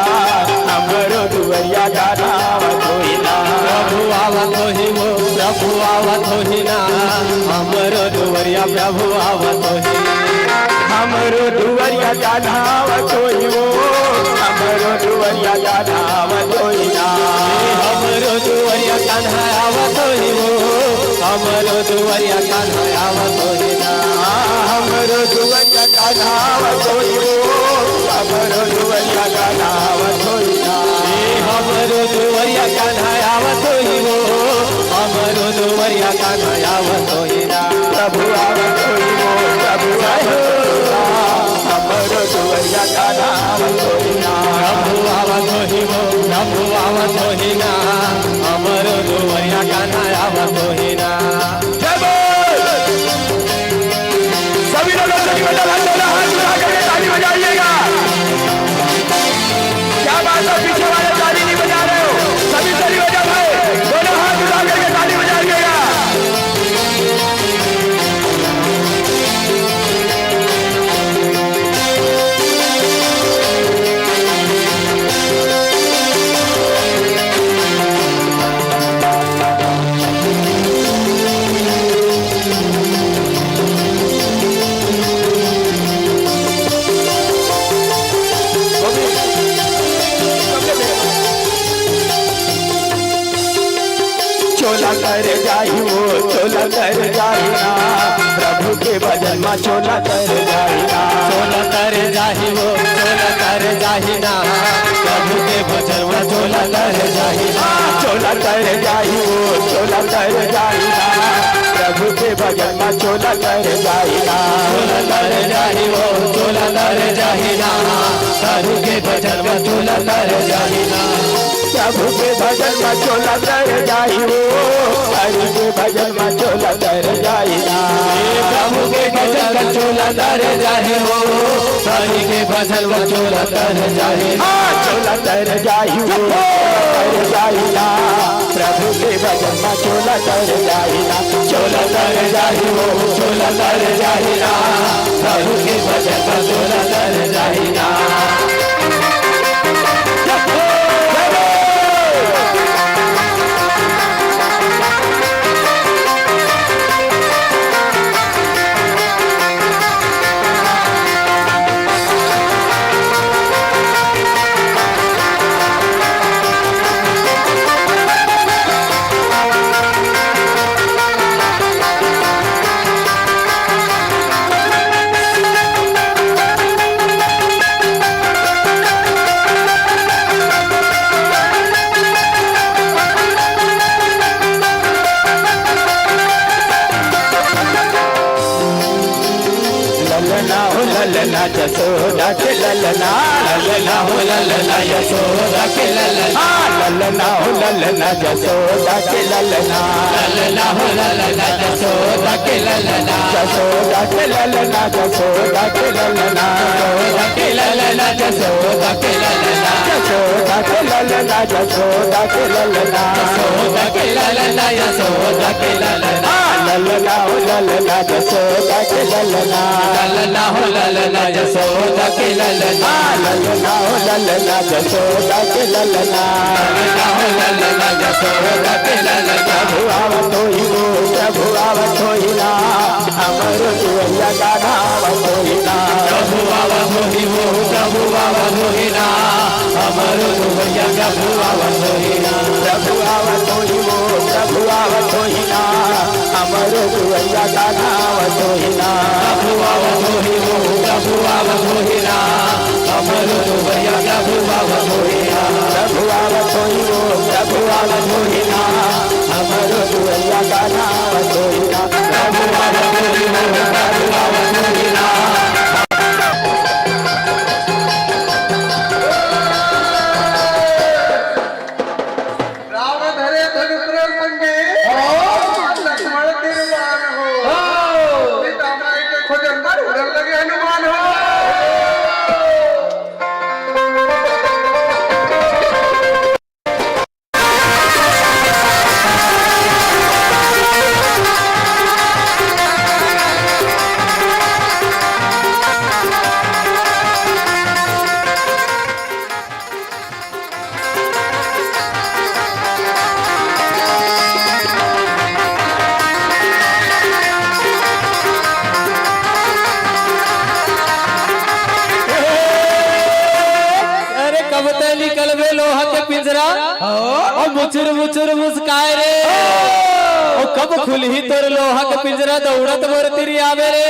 हमरो दुआरिया गाना आवत ही ना, प्रभु आवत ही वो, प्रभु आवत ही ना, हमरो दुआरिया प्रभु आवत ही, हमरो दुआरिया गाना आवत ही वो, हमरो दुआरिया गाना आवत ही ना, हमरो दुआरिया कान्हा आवत ही वो, हमरो दुआरिया कान्हा आवत ही ना, हमरो दुआरिया गाना आवत ही वो, हमरो दुआरिया गाना आवत ही ना, हमरो दुआरिया कान्हा आवत ही वो, हमरो दुआरिया कान्हा आवत ही ना, प्रभु आवत ही वो, प्रभु आवत हमरो दुआरिया गाना आवत ही ना, प्रभु आवत ही वो, प्रभु आवत ही ना, हमरो दुआरिया कान्हा आवत ही ना। जय बोल। सभी लोग हाथ उठा करके ताली बजाइएगा। चोला कर जाई वो चोला कर जाई ना प्रभु के भजन में चोला कर जाई ना चोला कर जाई वो चोला कर जाई ना प्रभु के भजन में चोला कर जाई ना चोला कर जाई वो चोला कर जाई ना प्रभु के भजन में चोला कर जाई ना चोला कर जाई वो चोला कर जाई ना प्रभु के भजन में चोला कर जाई ना प्रभु के भजन में चोला कर जाई वो प्रभु के भजन में चोला कर जाई ना प्रभु के भजन में चोला कर जाई वो प्रभु के भजन में चोला कर जाई चोला कर जाई वो कर जाई ना प्रभु के भजन में चोला कर जाई ना चोला कर जाई वो चोला कर जाई ना प्रभु के भजन में चोला कर जाई ना ललना जसोदा के ललना ललना हो ललना यशोदा के ललना ललना हो ललना जसोदा के ललना ललना हो ललना जसोदा के ललना जसोदा के ललना जसोदा के ललना जसोदा के ललना जसोदा के ललना जसोदा के ललना जसोदा के ललना जसोदा के ललना यशोदा के ललना ललना हो ललना जसोदा के ललना ललना हो ललना जसोदा के ललना ललना हो ललना जसोदा के ललना ललना हो ललना जसोदा के ललना प्रभु आवत होई वो प्रभु आवत होई ना अमर दुआरिया गाना आवत होई ना प्रभु आवत होई वो प्रभु आवत होई ना अमर दुआरिया प्रभु आवत होई ना प्रभु आवत होई वो प्रभु आवत होई ना अमर दुआरिया गाना आवत होई ना प्रभु आवत होई वो प्रभु आवत होई ना अमर दुआरिया प्रभु आवत होई ना प्रभु आवत होई वो प्रभु आवत होई ना अमर दुआरिया गाना आवत होई ना प्रभु आवत होई वो प्रभु आवत होई ना मुचुर मुचुर मुस्काए रे ओ कब खुलही तोर लोहा के पिंजरा दौड़त मोर तिरी आवे रे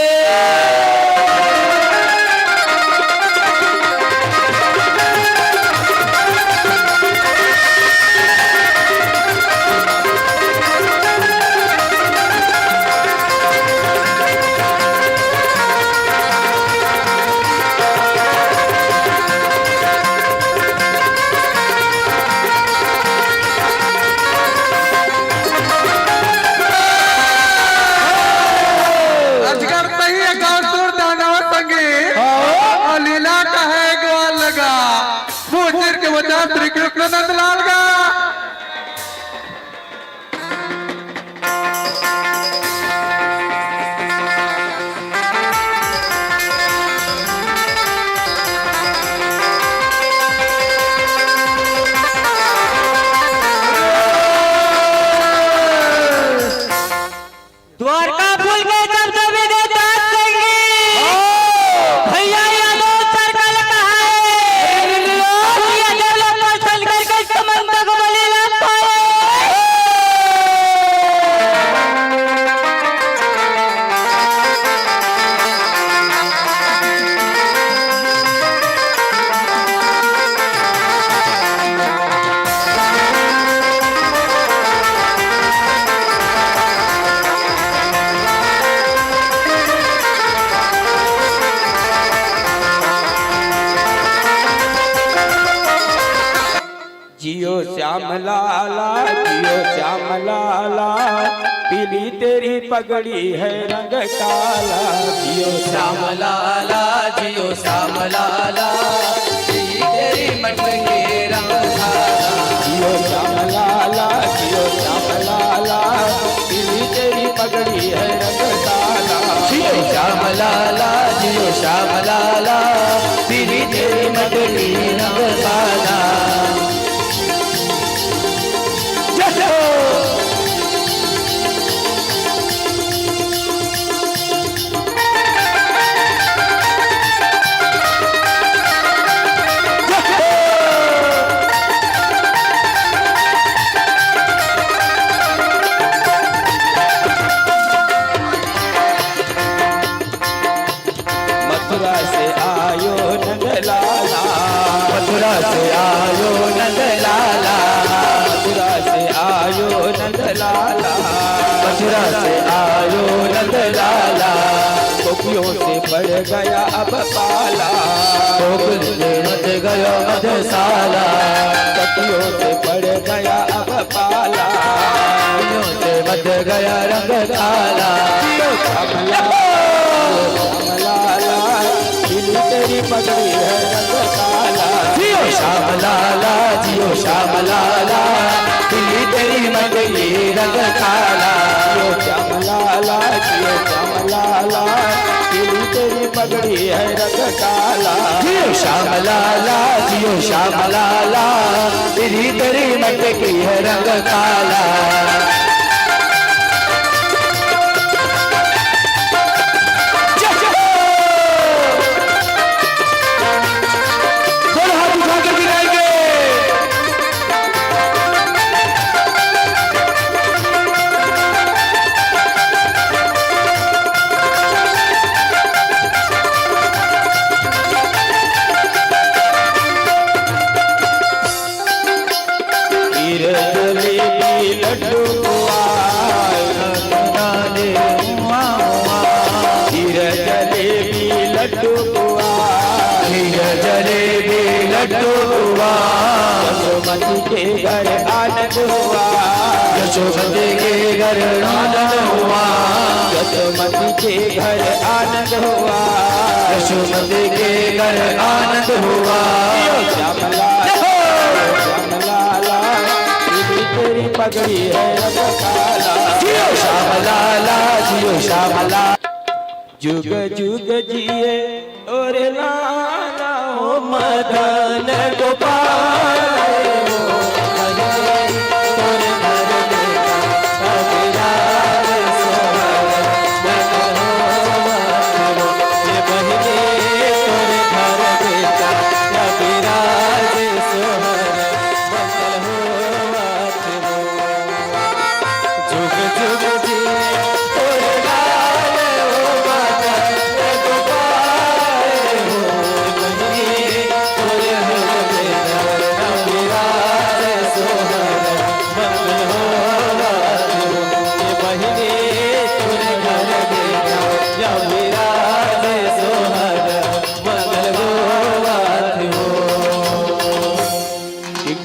श्री कृष्ण नंदलाल का द्वारका फूल के जब सभी देता भैया यादव सर्कल का है श्याम लाला जियो श्याम लाला, पीली तेरी पगड़ी है रंग काला। जियो श्याम लाला जियो श्याम लाला, तेरी मटकी रंग काला। जियो श्याम लाला जियो श्याम लाला, पीली तेरी पगड़ी है रंग काला। जियो श्याम लाला जियो श्याम लाला, पीली तेरी मटकी रंग काला। मथुरा से आयो नंद लाला, मथुरा से आयो नंद लाला, मथुरा से आयो नंद लाला, मथुरा से आयो नंद लाला। गोपियों से बढ़ गया अब पाला, गोकुल से मच गयो मधुशाला, गोपियों से बढ़ गया अब पाला। गोपियों से मच गया रंग काला। श्याम लाला पीली तेरी पगड़ी है रंग काला। जियो श्याम लाला जियो श्याम लाला, पीली तेरी मटकी रंग काला। जियो श्याम लाला जियो श्याम लाला, पीली तेरी पगड़ी है रंग काला। जियो श्याम लाला जियो श्याम लाला, पीली तेरी मटकी है रंग काला। लड्डू खीर जलेबी लड्डू खीर जलेबी लड्डू हुआ, यशोमती के घर आनंद हुआ। यशोमती के घर आनंद हुआ, यशोमती के घर आनंद हुआ। यशोमती के घर आनंद हुआ। श्याम लाला पीली तेरी पगड़ी है रंग काला। जियो श्याम लाला जियो श्याम लाला। जुग जुग जिए और लाला हो मदन गोपाल हो, तोरे घर में अविराज सोहर मन हो मधुरो। ये बहिने तोरे घर में अविराज सोहर मंगल हो मधुरो। जुग जुग जिए और लाला हो मदन गोपाल हो, बहिने तोरे घर में अविराज सोहर मंगल हो मधुरो। ये बहिने तोरे घर में अविराज सोहर मंगल हो मधुरो।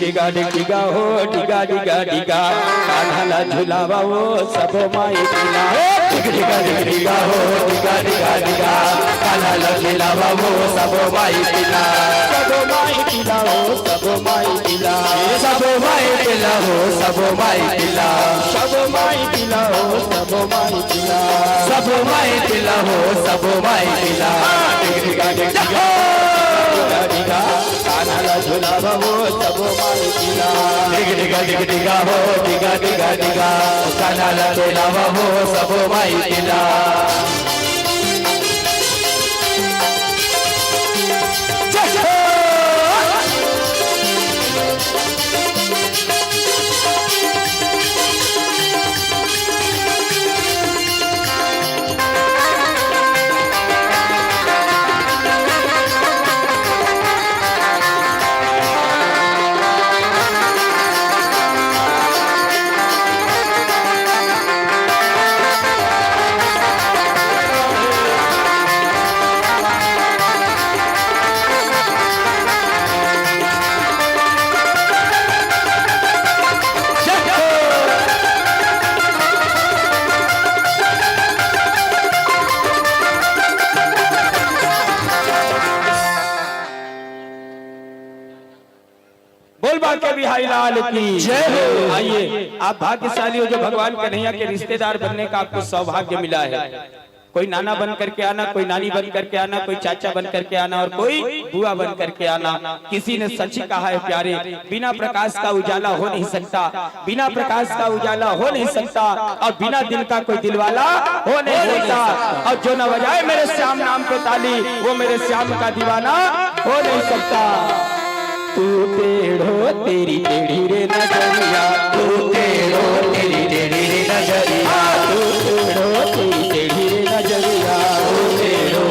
डिगा डिगा हो डिगा डिगा डिगा, कान्हा झुलावा वो सब माई पिला। डिगा डिगा हो डिगा डिगा डिगा, कान्हा झुलावा वो सब माई पिला। सब माई पिला हो सब माई पिला, सब माई पिला हो सब माई पिला। सब माई पिला हो सब माई पिला, सब माई पिला हो सब माई पिला। डिगा डिगा डिगा डिगा कान्हा झुलावा वो सब माई पिला। डिगा डिगा हो डिगा डिगा डिगा, कान्हा झुलावा वो सब माई पिला। बोल बाके बिहारी लाल की जय हो। आइए, आप भाग्यशाली हो जो भगवान कन्हैया के रिश्तेदार बनने का आपको सौभाग्य मिला है। कोई नाना बन करके आना, कोई नानी बन करके आना, कोई चाचा बन करके आना और कोई बुआ बन करके आना। किसी ने सच ही कहा है प्यारे, बिना प्रकाश का उजाला हो नहीं सकता, बिना प्रकाश का उजाला हो नहीं सकता, और बिना दिल का कोई दिलवाला हो नहीं सकता। और जो न बजाए मेरे श्याम नाम पे ताली, वो मेरे श्याम का दीवाना हो नहीं सकता। तू टेढ़ो तेरी टेढ़ी रे नजरिया, तू टेढ़ो तेरी टेढ़ी रे नजरिया, तू टेढ़ो तेरी टेढ़ी रे नजरिया, तू टेढ़ो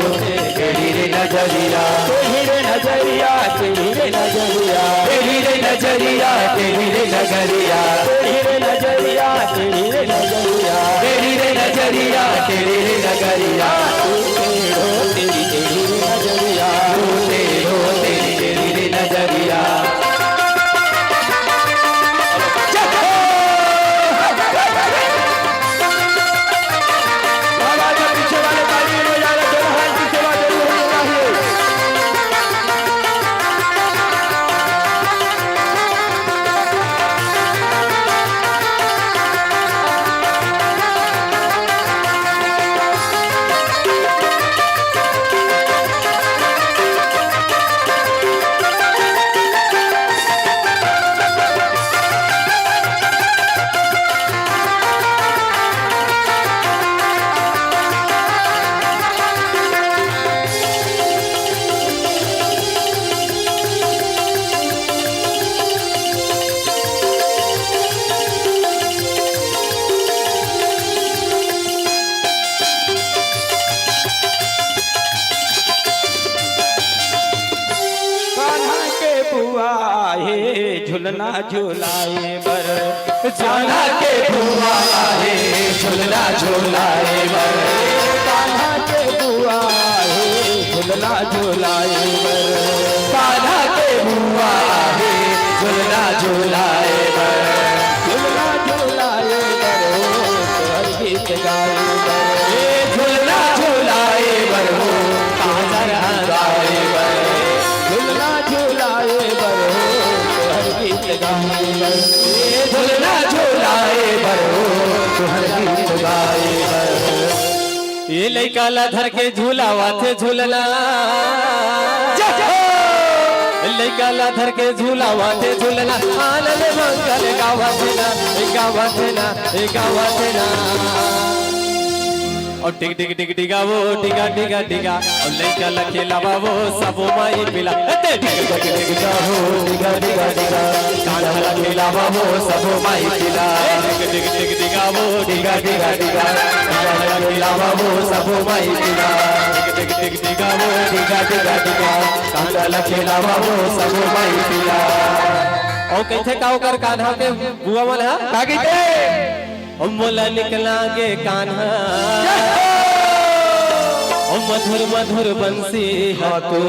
तेरी रे नजरिया, तेरी रे नजरिया, तेरी रे नजरिया, तेरी रे नजरिया, तेरी रे नजरिया, तेरी रे नजरिया, तेरी रे नजरिया, तेरी रे नजरिया, तेरी रे नजरिया, तू टेढ़ो तेरी टेढ़ी रे नजरिया, तू टेढ़ो तेरी टेढ़ी रे नजरिया। झुलना झुलाए बर, कान्हा के बुआ है झुलना झुलाए बर, कान्हा के बुआ है झुलना झुलाए बर, कान्हा के बुआ है झुलना झुलाए बर, झुलना झुलाए बर हर गीत गाए बर, झुलना झुलाए बर कान्हा गाए बर, झुलना झुलाए बर झुलना झुलाए बरो तुहर गीत गाए बर। ये लइका ला धर के झूलावा थे झूलना, लइका ला धर के झूलावा थे झूलना, आनंद मंगल गावा थे ना, गावा थे ना, गावा थे ना। और टिक टिक टिक टिका वो टिका टिका टिका, और लइका ला खेलावा वो सबो माई पिला, टिक टिक टिक टिका वो टिका टिका टिका, कान्हा ला खेलावा वो सबो माई पिला, टिक टिक टिक टिका वो टिका टिका टिका, कान्हा ला खेलावा वो सबो माई पिला, टिक टिक टिक टिका वो टिका टिका टिका, कान्हा ला खेलावा वो सबो माई पिला। और कैसे काओ कर कान्हा के बुआ मन हा का कहते मोला निकला गे कान्हा, ओ मधुर मधुर बंसी हाथो,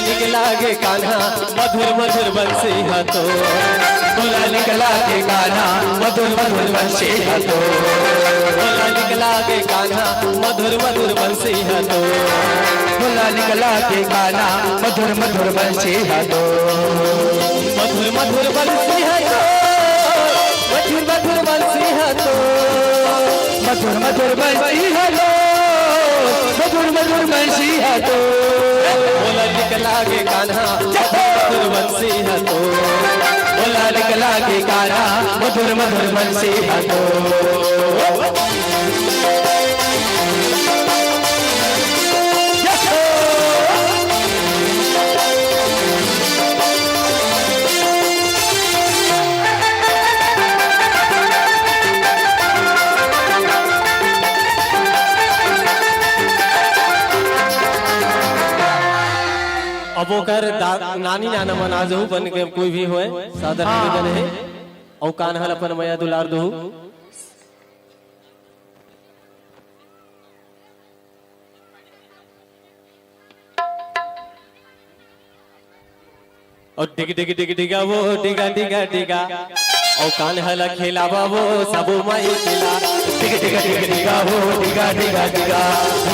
निकला गे कान्हा मधुर मधुर बंसी हाथो, बोला निकला गे कान्हा मधुर मधुर बंसी हाथो, बोला निकला गे कान्हा मधुर मधुर बंसी हाथो, बोला निकला गे कान्हा मधुर मधुर बंसी हाथो, मधुर मधुर बंसी हाथो, मधुर मधुर बंसी हाथो, मधुर मधुर बंसी हाथो, मधुर मधुर बंसी हाथो, बोला निकला गे कान्हा मधुर बंसी हाथो, बोला निकला गे कान्हा मधुर मधुर बंसी हाथो। अब ओकर नानी नाना मनाजहू बन के कोई भी होए सादर निवेदन है, और कान्हा अपन मैया दुलार दहू और डिग डिग डिग डिगा वो डिगा डिगा डिगा और कान्हा खेलावा वो सबो माई खेला डिग डिग डिग डिगा हो डिगा डिगा डिगा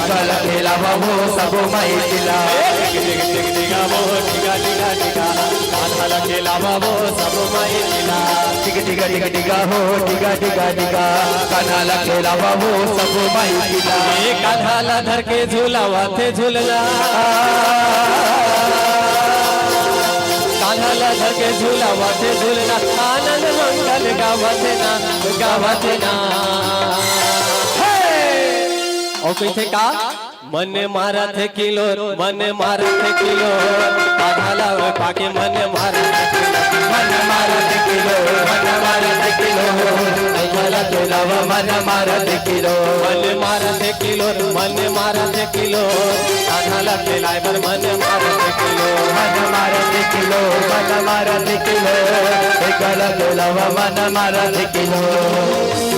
काला खेलावा हो सबो माई खिला डिग डिग डिग डिगा वो डिगा डिगा डिगा कान्हा खेलावा वो सबो माई खेला डिग डिग डिग डिगा हो डिगा डिगा डिगा काला खेलावा हो सबो माई खिला ये कान्हा धर के झूलावा थे झूलना कान्हा धर के झूलावा थे झूलना आनंद मंगल गावते ना गावते ना और कैसे का मन मारा थे किलो मन मारा थे किलो कान्हा पाके मन मारा थे किलो मन मारा किलो मन मारा किलो काला खेलावा मन मारा किलो मन मारा थे किलो मन मारा थे किलो कान्हा खेलाए पर मन मारा थे किलो मन मारा किलो मन मारा किलो काला खेलावा मन मारा किलो